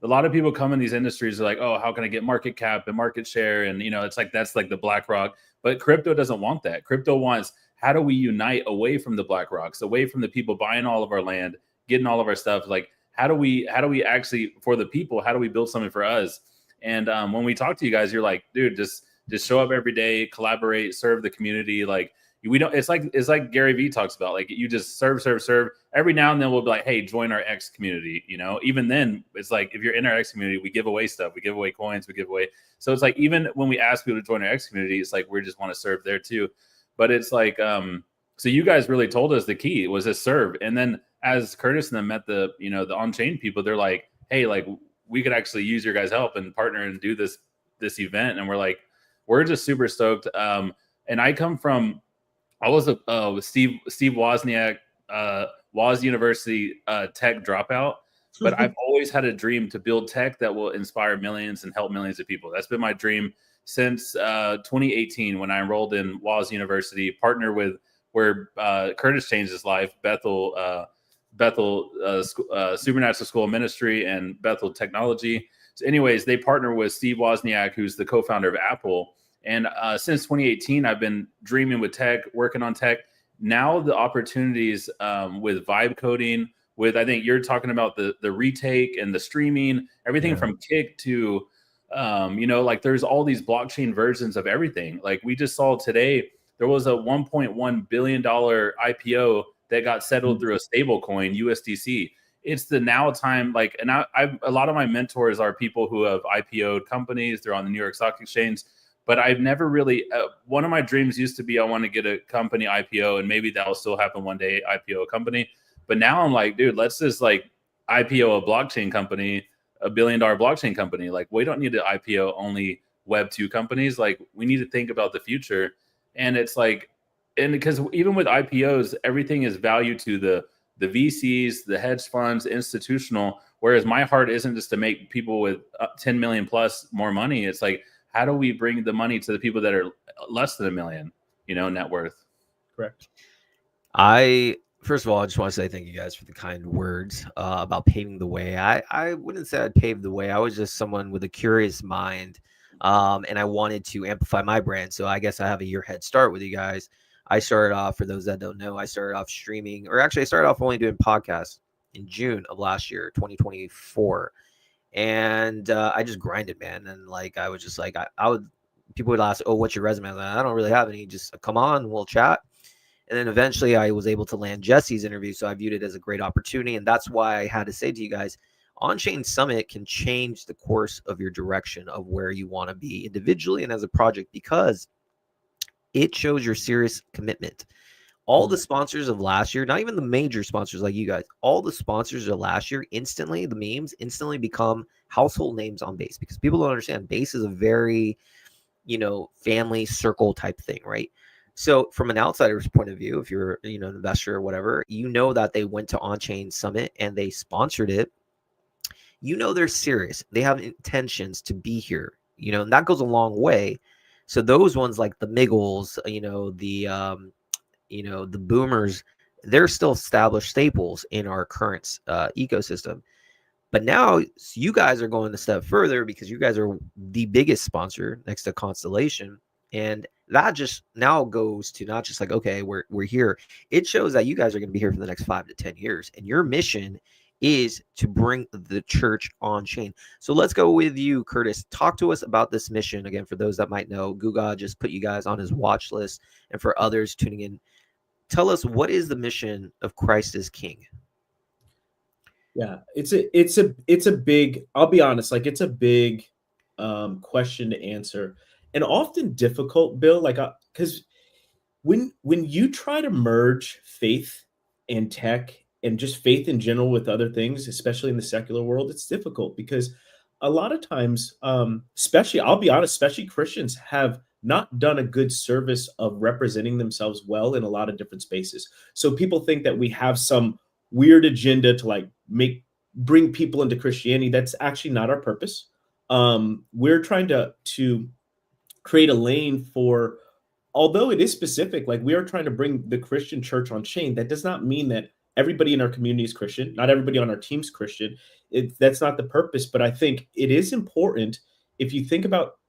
a lot of people come in these industries are like, oh, how can I get market cap and market share? And, it's like, that's like the BlackRock, but crypto doesn't want that. Crypto wants, how do we unite away from the BlackRocks, away from the people buying all of our land, getting all of our stuff? Like, how do we actually, for the people, how do we build something for us? And when we talk to you guys, you're like, dude, just show up every day, collaborate, serve the community. Like we don't, it's like Gary Vee talks about, like you just serve. Every now and then we'll be like, hey, join our X community. Even then it's like, if you're in our X community, we give away stuff, we give away coins, we give away. So it's like, even when we ask people to join our X community, it's like, we just want to serve there too. But it's like, so you guys really told us the key was to serve. And then as Curtis and them met the on-chain people, they're like, hey, like we could actually use your guys' help and partner and do this event. And we're like, we're just super stoked. And I was a Steve Wozniak, Woz University tech dropout, but I've always had a dream to build tech that will inspire millions and help millions of people. That's been my dream since 2018 when I enrolled in Woz University, partner with where Curtis changed his life, Bethel Supernatural School of Ministry and Bethel Technology. So anyways, they partner with Steve Wozniak, who's the co-founder of Apple. And since 2018, I've been dreaming with tech, working on tech. Now the opportunities with vibe coding, with I think you're talking about the retake and the streaming, everything from Kick to like there's all these blockchain versions of everything. Like we just saw today, there was a $1.1 billion IPO that got settled through a stable coin, USDC. It's the now time. Like, and a lot of my mentors are people who have IPO'd companies. They're on the New York Stock Exchange, but I've never really, one of my dreams used to be, I want to get a company IPO, and maybe that will still happen one day, IPO a company. But now I'm like, dude, let's just like IPO a blockchain company, $1 billion blockchain company. Like we don't need to IPO only Web 2 companies. Like we need to think about the future. And it's like, and because even with IPOs, everything is valued to the VCs, the hedge funds, institutional. Whereas my heart isn't just to make people with 10 million plus more money. It's like, how do we bring the money to the people that are less than $1 million, net worth? Correct. First of all, I just want to say thank you guys for the kind words about paving the way. I wouldn't say I'd paved the way. I was just someone with a curious mind, and I wanted to amplify my brand. So I guess I have a year head start with you guys. I started off, for those that don't know, I started off streaming, or actually I started off only doing podcasts in June of last year, 2024. And I just grinded, man. And like, I was just like, I would, people would ask, oh, what's your resume? I was like, I don't really have any. Just come on, we'll chat. And then eventually I was able to land Jesse's interview. So I viewed it as a great opportunity. And that's why I had to say to you guys, Onchain Summit can change the course of your direction of where you want to be individually and as a project, because it shows your serious commitment. All the sponsors of last year, not even the major sponsors like you guys, all the sponsors of last year instantly, the memes instantly become household names on Base, because people don't understand Base is a very, family circle type thing, right? So from an outsider's point of view, if you're, an investor or whatever, that they went to Onchain Summit and they sponsored it. They're serious. They have intentions to be here, and that goes a long way. So those ones like the Miggles, the boomers, they're still established staples in our current ecosystem. But now you guys are going a step further, because you guys are the biggest sponsor next to Constellation. And that just now goes to not just like, okay, we're here. It shows that you guys are going to be here for the next 5 to 10 years. And your mission is to bring the church on chain. So let's go with you, Curtis. Talk to us about this mission. Again, for those that might know, Guga just put you guys on his watch list. And for others tuning in, tell us, what is the mission of Christ is King? Yeah, it's a big, I'll be honest, like it's a big question to answer, and often difficult, Bill, like because when you try to merge faith and tech and just faith in general with other things, especially in the secular world, it's difficult because a lot of times, especially, I'll be honest, especially Christians have not done a good service of representing themselves well in a lot of different spaces. So people think that we have some weird agenda to like bring people into Christianity. That's actually not our purpose. We're trying to create a lane for, although it is specific, like we are trying to bring the Christian church on chain. That does not mean that everybody in our community is Christian. Not everybody on our team's Christian. That's not the purpose. But I think it is important, if you think about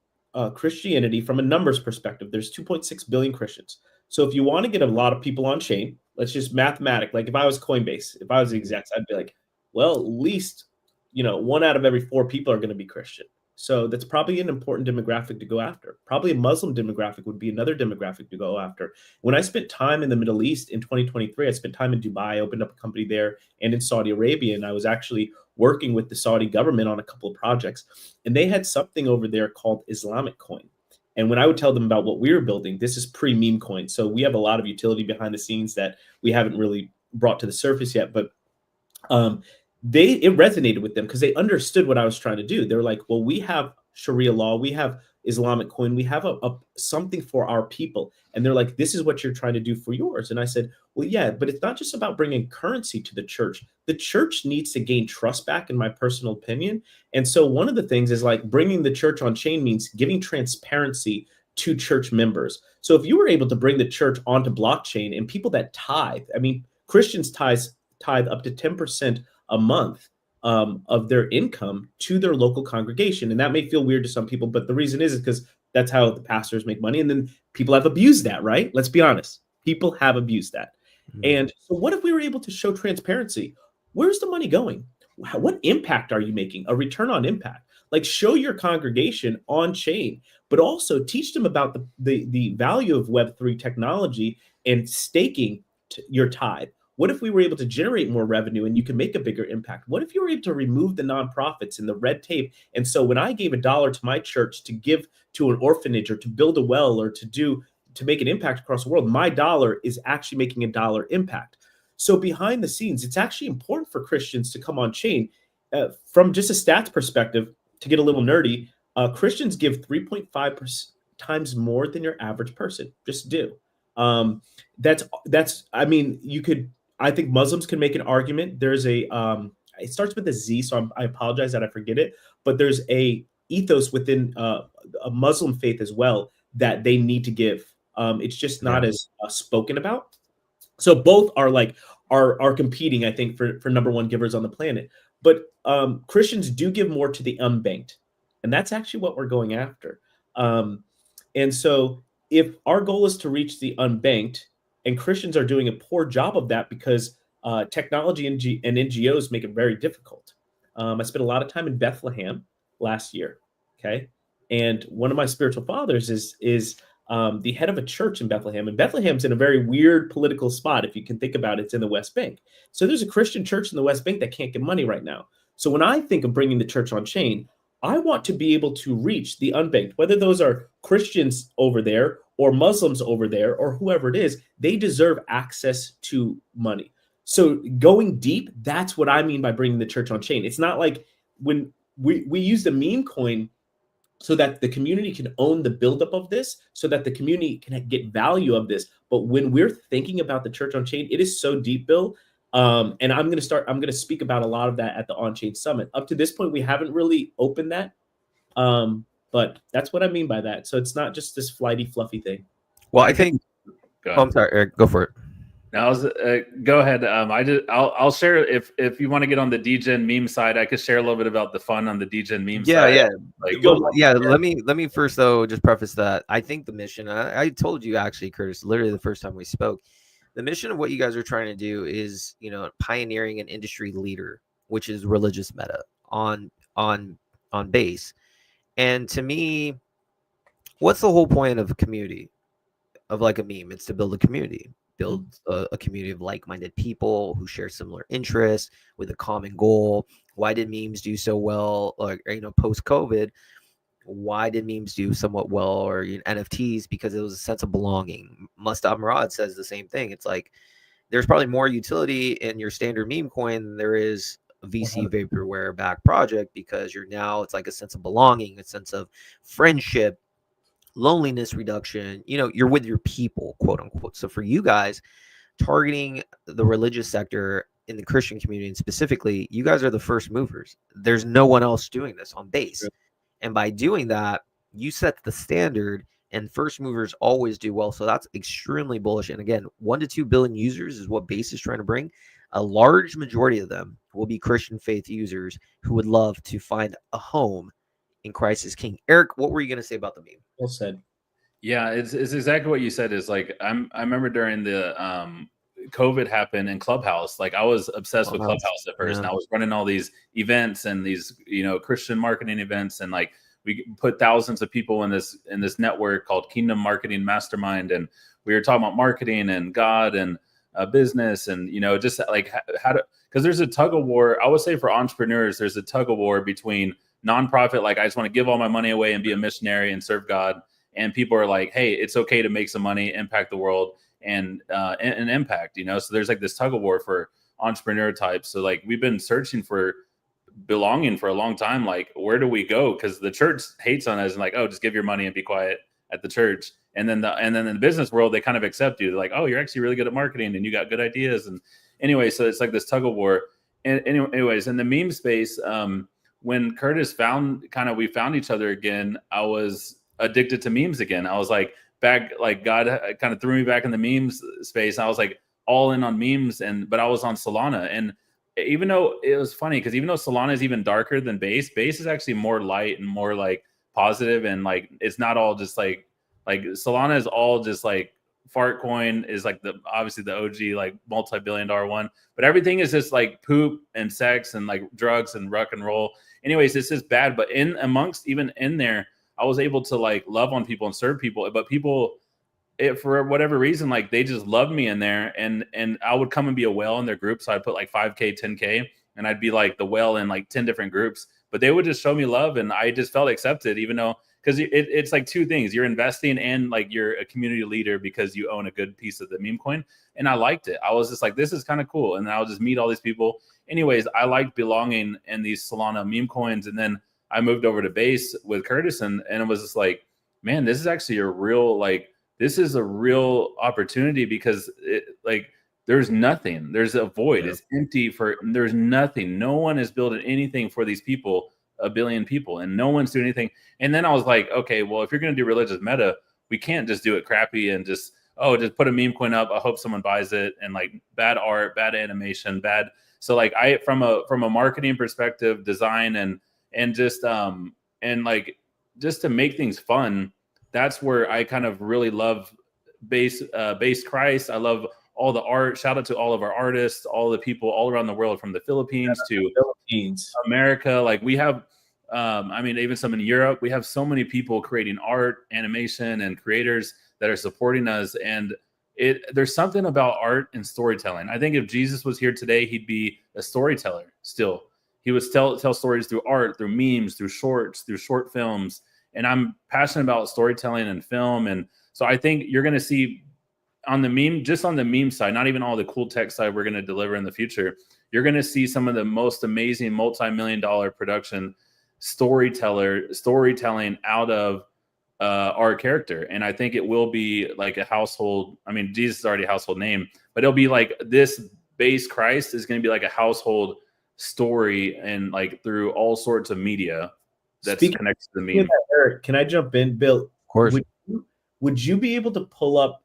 Christianity from a numbers perspective, there's 2.6 billion Christians. So if you want to get a lot of people on chain, let's just mathematically, like if I was Coinbase, if I was the execs, I'd be like, well, at least, 1 out of every 4 people are going to be Christian. So that's probably an important demographic to go after. Probably a Muslim demographic would be another demographic to go after. When I spent time in the Middle East in 2023, I spent time in Dubai, opened up a company there, and in Saudi Arabia. And I was actually working with the Saudi government on a couple of projects. And they had something over there called Islamic coin. And when I would tell them about what we were building, this is pre-meme coin. So we have a lot of utility behind the scenes that we haven't really brought to the surface yet. But it resonated with them because they understood what I was trying to do. They're like, well, we have Sharia law, we have Islamic coin, we have a something for our people. And they're like, this is what you're trying to do for yours. And I said, well, yeah, but it's not just about bringing currency to the church. The church needs to gain trust back, in my personal opinion. And so one of the things is like bringing the church on chain means giving transparency to church members. So if you were able to bring the church onto blockchain, and people that tithe, I mean, Christians tithe up to 10% a month of their income to their local congregation. And that may feel weird to some people, but the reason is because that's how the pastors make money. And then people have abused that, right? Let's be honest. People have abused that. Mm-hmm. And so what if we were able to show transparency? Where's the money going? What impact are you making? A return on impact. Like show your congregation on chain, but also teach them about the value of Web3 technology and staking your tithe. What if we were able to generate more revenue and you can make a bigger impact? What if you were able to remove the nonprofits and the red tape? And so when I gave $1 to my church to give to an orphanage or to build a well or to make an impact across the world, my dollar is actually making $1 impact. So behind the scenes, it's actually important for Christians to come on chain. From just a stats perspective, to get a little nerdy, Christians give 3.5 times more than your average person. Just do. That's I mean, I think Muslims can make an argument. There's a it starts with a Z, so I apologize that I forget it, but there's a ethos within a Muslim faith as well that they need to give. It's just not Yeah. as spoken about. So both are are competing, I think, for number one givers on the planet. But Christians do give more to the unbanked, and that's actually what we're going after. And so, if our goal is to reach the unbanked, and Christians are doing a poor job of that because technology and NGOs make it very difficult. I spent a lot of time in Bethlehem last year. Okay, and one of my spiritual fathers is the head of a church in Bethlehem. And Bethlehem's in a very weird political spot, if you can think about it. It's in the West Bank. So there's a Christian church in the West Bank that can't get money right now. So when I think of bringing the church on chain, I want to be able to reach the unbanked, whether those are Christians over there or Muslims over there or whoever it is. They deserve access to money. So going deep, that's what I mean by bringing the church on chain. It's not like when we use the meme coin so that the community can own the buildup of this, so that the community can get value of this. But when we're thinking about the church on chain, it is so deep, Bill. And I'm going to speak about a lot of that at the On-Chain Summit. Up to this point, we haven't really opened that. But that's what I mean by that. So it's not just this flighty, fluffy thing. Well, I think. Go Oh, ahead. I'm sorry, Eric. Go for it. Now, go ahead. I'll share if you want to get on the DGen meme side. I could share a little bit about the fun on the DGen meme side. Yeah. Like, Let me first though just preface that I think the mission. I told you actually, Curtis, literally the first time we spoke. The mission of what you guys are trying to do is, pioneering an industry leader, which is religious meta on base. And to me, what's the whole point of a community, of like a meme? It's to build a community, build a community of like-minded people who share similar interests with a common goal. Why did memes do so well, post-COVID? Why did memes do somewhat well, or NFTs? Because it was a sense of belonging. Mustad Murad says the same thing. It's like there's probably more utility in your standard meme coin than there is a VC vaporware backed project, because it's like a sense of belonging, a sense of friendship, loneliness reduction. You're with your people, quote unquote. So for you guys targeting the religious sector in the Christian community, and specifically, you guys are the first movers. There's no one else doing this on base. Sure. And by doing that, you set the standard, and first movers always do well. So that's extremely bullish. And again, 1 to 2 billion users is what base is trying to bring. A large majority of them will be Christian faith users who would love to find a home in Christ as King. Eric, what were you going to say about the meme? Well said. Yeah, it's exactly what you said. Is like I remember during the COVID happened in Clubhouse. Like I was obsessed with Clubhouse at first, and I was running all these events and these Christian marketing events, and like we put thousands of people in this network called Kingdom Marketing Mastermind, and we were talking about marketing and God and business, and just like how to, because there's a tug of war. I would say for entrepreneurs, there's a tug of war between nonprofit, like I just want to give all my money away and be a missionary and serve God, and people are like, hey, it's okay to make some money, impact the world, and impact, so there's like this tug of war for entrepreneur types. So like we've been searching for belonging for a long time. Like, where do we go? Because the church hates on us and like, oh, just give your money and be quiet at the church. And then in the business world, they kind of accept you. They're like, oh, you're actually really good at marketing and you got good ideas. And anyway, so it's like this tug of war. And anyways, in the meme space, when Curtis we found each other again, I was addicted to memes again. I was like back, like God kind of threw me back in the memes space. I was like all in on memes, but I was on Solana. And even though it was funny, because even though Solana is even darker than base is actually more light and more like positive, and like it's not all just like Solana is all just like fart coin is like obviously the OG like multi-billion-dollar one, but everything is just like poop and sex and like drugs and rock and roll. Anyways, it's just bad. But even in there, I was able to like love on people and serve people, but people, for whatever reason, like they just loved me in there, and I would come and be a whale in their group. So I'd put like 5K, 10K, and I'd be like the whale in like 10 different groups, but they would just show me love, and I just felt accepted, even though, because it's like two things: you're investing and like you're a community leader because you own a good piece of the meme coin. And I liked it. I was just like, this is kind of cool. And then I'll just meet all these people. Anyways, I liked belonging in these Solana meme coins. And then I moved over to base with Curtis, and it was just like, man, this is actually a real like this is a real opportunity because there's nothing. There's a void. Yeah. It's empty there's nothing. No one is building anything for these people, a billion people, and no one's doing anything. And then I was like, okay, well, if you're going to do religious meta, we can't just do it crappy and just put a meme coin up. I hope someone buys it, and like bad art, bad animation, bad. So like from a marketing perspective, design and just just to make things fun, that's where I kind of really love base Christ. I love all the art. Shout out to all of our artists, all the people all around the world, from the Philippines to America. Like we have, even some in Europe. We have so many people creating art, animation, and creators that are supporting us. And there's something about art and storytelling. I think if Jesus was here today, he'd be a storyteller still. He would tell stories through art, through memes, through shorts, through short films. And I'm passionate about storytelling and film. And so I think you're going to see on the meme side, not even all the cool tech side we're going to deliver in the future, you're going to see some of the most amazing multi-million-dollar production storytelling out of our character. And I think it will be like a household. I mean, Jesus is already a household name, but it'll be like this base Christ is going to be like a household story, and like through all sorts of media that's connected to the meme. Eric, can I jump in, Bill? Of course. Would you be able to pull up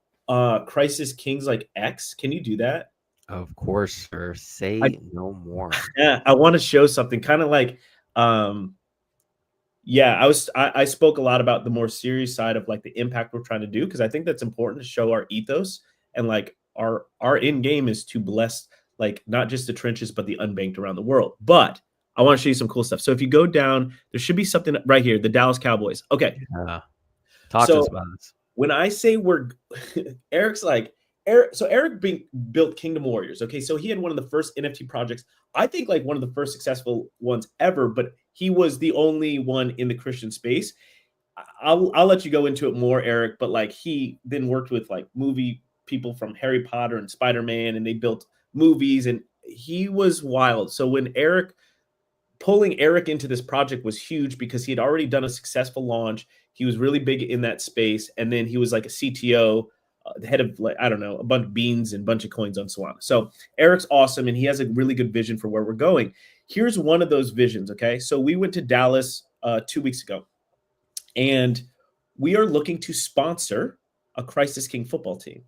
Christ is King's like X? Can you do that? Of course, sir. Say no more. Yeah, I want to show something kind of like I spoke a lot about the more serious side of like the impact we're trying to do, because I think that's important to show our ethos, and like our end game is to bless like not just the trenches but the unbanked around the world. But I want to show you some cool stuff. So if you go down, there should be something right here, the Dallas Cowboys. Okay. Talk to us about this. When I say Eric's like, Eric built Kingdom Warriors. Okay. So he had one of the first NFT projects, I think like one of the first successful ones ever, but he was the only one in the Christian space. I'll let you go into it more, Eric, but like he then worked with like movie people from Harry Potter and Spider-Man, and they built movies, and he was wild. So when pulling Eric into this project was huge, because he had already done a successful launch. He was really big in that space. And then he was like a CTO, the head of like, I don't know, a bunch of beans and a bunch of coins on Solana. So Eric's awesome, and he has a really good vision for where we're going. Here's one of those visions. Okay. So we went to Dallas 2 weeks ago, and we are looking to sponsor a Christ is King football team.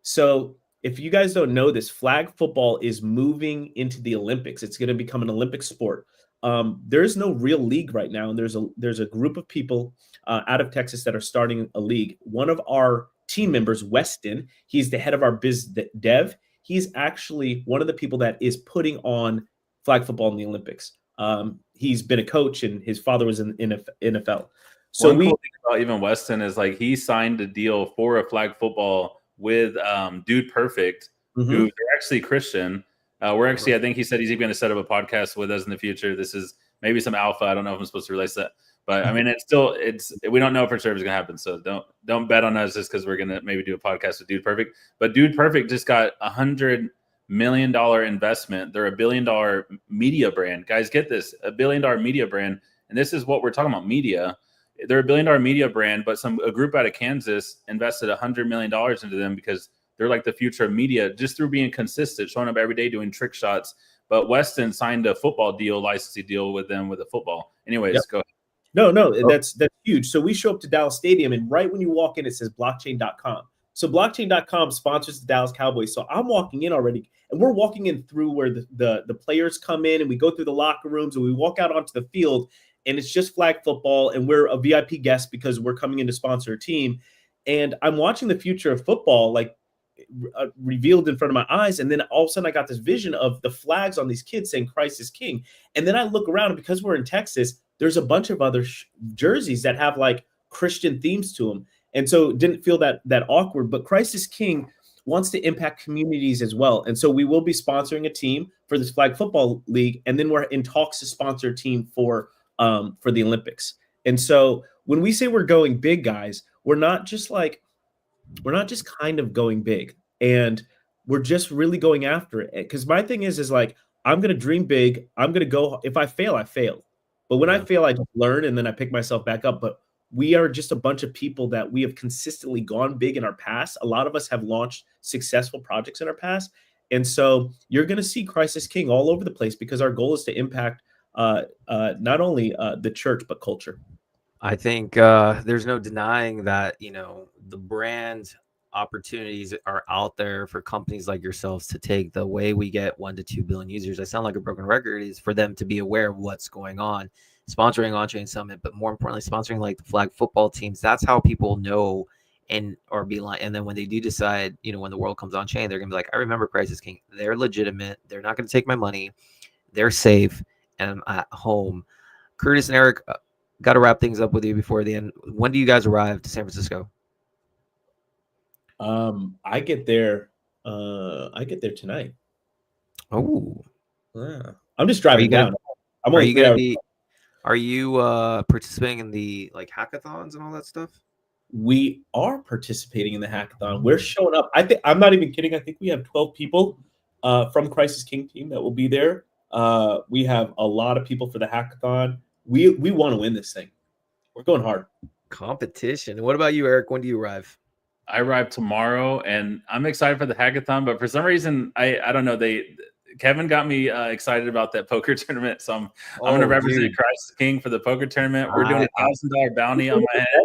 So if you guys don't know this, flag football is moving into the Olympics. It's going to become an Olympic sport. There is no real league right now, and there's a group of people out of Texas that are starting a league. One of our team members, Weston, he's the head of our biz dev. He's actually one of the people that is putting on flag football in the Olympics. He's been a coach, and his father was in NFL. So One cool thing about even Weston is like he signed a deal for a flag football with Dude Perfect, who are actually Christian. I think he said he's even going to set up a podcast with us in the future. This is maybe some alpha. I don't know if I'm supposed to release that, but I mean, we don't know for sure if it's going to happen. So don't bet on us just because we're going to maybe do a podcast with Dude Perfect. But Dude Perfect just got $100 million investment. They're $1 billion media brand. Guys, get this, $1 billion media brand. And this is what we're talking about, media. They're $1 billion media brand, but a group out of Kansas invested $100 million into them because they're like the future of media, just through being consistent, showing up every day, doing trick shots. But Weston signed a football licensing deal with them with a football. Anyways, Go ahead. No, that's huge. So we show up to Dallas Stadium, and right when you walk in, it says blockchain.com. So blockchain.com sponsors the Dallas Cowboys. So I'm walking in already, and we're walking in through where the players come in, and we go through the locker rooms, and we walk out onto the field, and it's just flag football, and we're a VIP guest because we're coming in to sponsor a team. And I'm watching the future of football like revealed in front of my eyes. And then all of a sudden I got this vision of the flags on these kids saying Christ is King. And then I look around, and because we're in Texas, there's a bunch of other jerseys that have like Christian themes to them. And so it didn't feel that awkward, but Christ is King wants to impact communities as well. And so we will be sponsoring a team for this flag football league. And then we're in talks to sponsor a team for the Olympics. And so when we say we're going big, guys, we're not just kind of going big, and we're just really going after it. Because my thing is like, I'm going to dream big. I'm going to go. If I fail, I fail. But when I fail, I just learn, and then I pick myself back up. But we are just a bunch of people that we have consistently gone big in our past. A lot of us have launched successful projects in our past. And so you're going to see Crisis King all over the place because our goal is to impact not only the church, but culture. I think there's no denying that, you know, the brand opportunities are out there for companies like yourselves to take. The way we get 1 to 2 billion users, I sound like a broken record, is for them to be aware of what's going on. Sponsoring Onchain Summit, but more importantly, sponsoring like the flag football teams. That's how people know and or be like. And then when they do decide, you know, when the world comes on chain, they're gonna be like, I remember Crisis King. They're legitimate. They're not gonna take my money. They're safe, and I'm at home. Curtis and Eric, got to wrap things up with you before the end. When do you guys arrive to San Francisco? I get there. I get there tonight. Oh, Yeah. I'm just driving gonna- down. I'm are only you 3 gonna hours. be? Are you participating in the like hackathons and all that stuff? We are participating in the hackathon. We're showing up. I think I'm not even kidding. I think we have 12 people from Crisis King team that will be there. We have a lot of people for the hackathon. We want to win this thing. We're going hard. Competition. And what about you, Eric? When do you arrive? I arrive tomorrow, and I'm excited for the hackathon. But for some reason, I don't know. Kevin got me excited about that poker tournament, so I'm going to represent Crisis King for the poker tournament. We're doing $1,000 bounty on my head.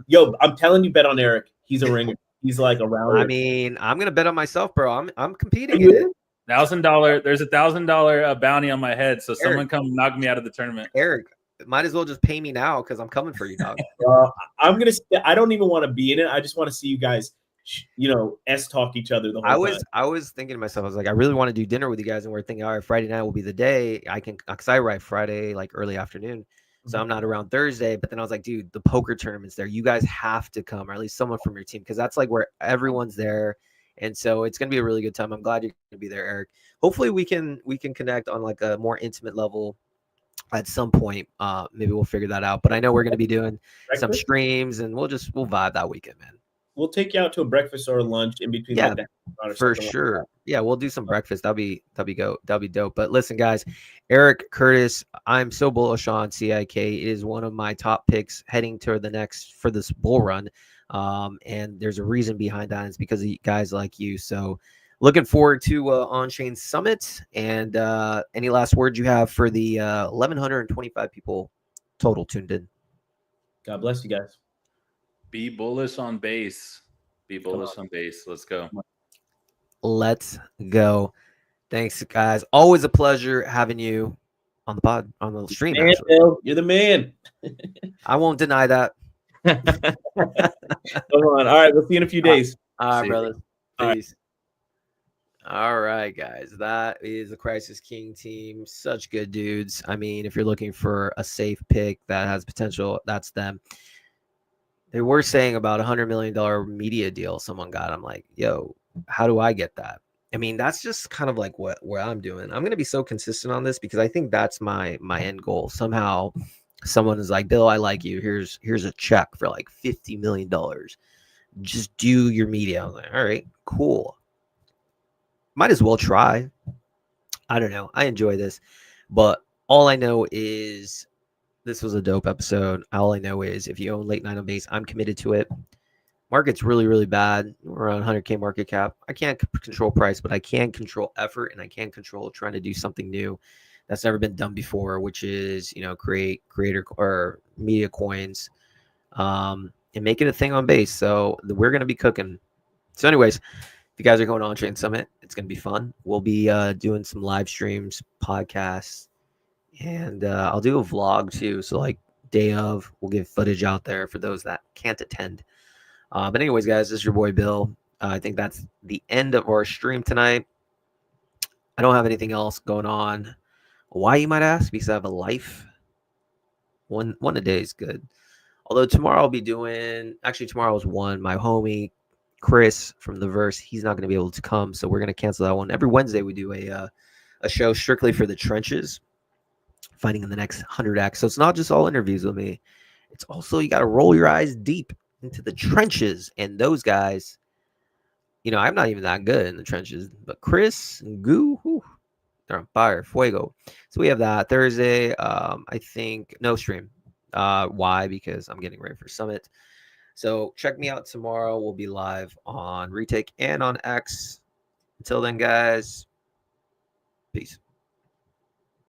Yo, I'm telling you, bet on Eric. He's a ringer. He's like around. I mean, I'm gonna bet on myself, bro. I'm competing you in it. $1,000. There's $1,000 bounty on my head, so someone come knock me out of the tournament. Eric, might as well just pay me now because I'm coming for you, dog. I'm gonna. I don't even want to be in it. I just want to see you guys, talk each other the whole time. I was thinking to myself, I was like, I really want to do dinner with you guys, and we're thinking, all right, Friday night will be the day. Because I arrive Friday like early afternoon, so I'm not around Thursday. But then I was like, dude, the poker tournament's there. You guys have to come, or at least someone from your team, because that's like where everyone's there, and so it's gonna be a really good time. I'm glad you're gonna be there, Eric. Hopefully, we can connect on like a more intimate level at some point. Maybe we'll figure that out. But I know we're gonna be doing some streams, and we'll vibe that weekend, man. We'll take you out to a breakfast or a lunch in between. Yeah, like that or for something sure. Like Yeah, we'll do some breakfast. That'll be dope. But listen, guys, Eric, Curtis, I'm so bullish on CIK. It is one of my top picks heading to the next for this bull run. And there's a reason behind that. It's because of guys like you. So looking forward to Onchain Summit. And any last words you have for the 1,125 people total tuned in? God bless you guys. Be bullish on base. Be bullish on base. Let's go. Let's go. Thanks, guys. Always a pleasure having you on the pod, on the stream. Man, Bill, you're the man. I won't deny that. Come on. All right. We'll see you in a few days. All right, See you. brother. All right. Peace. All right, guys. That is the Crisis King team. Such good dudes. I mean, if you're looking for a safe pick that has potential, that's them. They were saying about $100 million media deal someone got. I'm like, yo, how do I get that? I mean, that's just kind of like where I'm doing. I'm going to be so consistent on this because I think that's my end goal. Somehow someone is like, Bill, I like you. Here's a check for like $50 million. Just do your media. I was like, all right, cool. Might as well try. I don't know. I enjoy this. But all I know is this was a dope episode. All I know is if you own late night on base, I'm committed to it. Market's really, really bad. We're around 100K market cap. I can't control price, but I can control effort, and I can control trying to do something new that's never been done before, which is, create creator or media coins and make it a thing on base. So we're going to be cooking. So anyways, if you guys are going to Onchain Summit, it's going to be fun. We'll be doing some live streams, podcasts, and I'll do a vlog too. So like day of, we'll give footage out there for those that can't attend. But anyways, guys, this is your boy Bill. I think that's the end of our stream tonight. I don't have anything else going on. Why, you might ask? Because I have a life. One a day is good. Although tomorrow I'll be doing, actually tomorrow's one. My homie Chris from the Verse, he's not going to be able to come, so we're going to cancel that one. Every Wednesday we do a show strictly for the trenches, finding in the next 100X. So it's not just all interviews with me. It's also you got to roll your eyes deep into the trenches, and those guys, I'm not even that good in the trenches, but Chris and Goo, they're on fire, fuego. So we have that Thursday. I think no stream. Why? Because I'm getting ready for Summit. So check me out tomorrow. We'll be live on Retake and on X. Until then, guys, peace.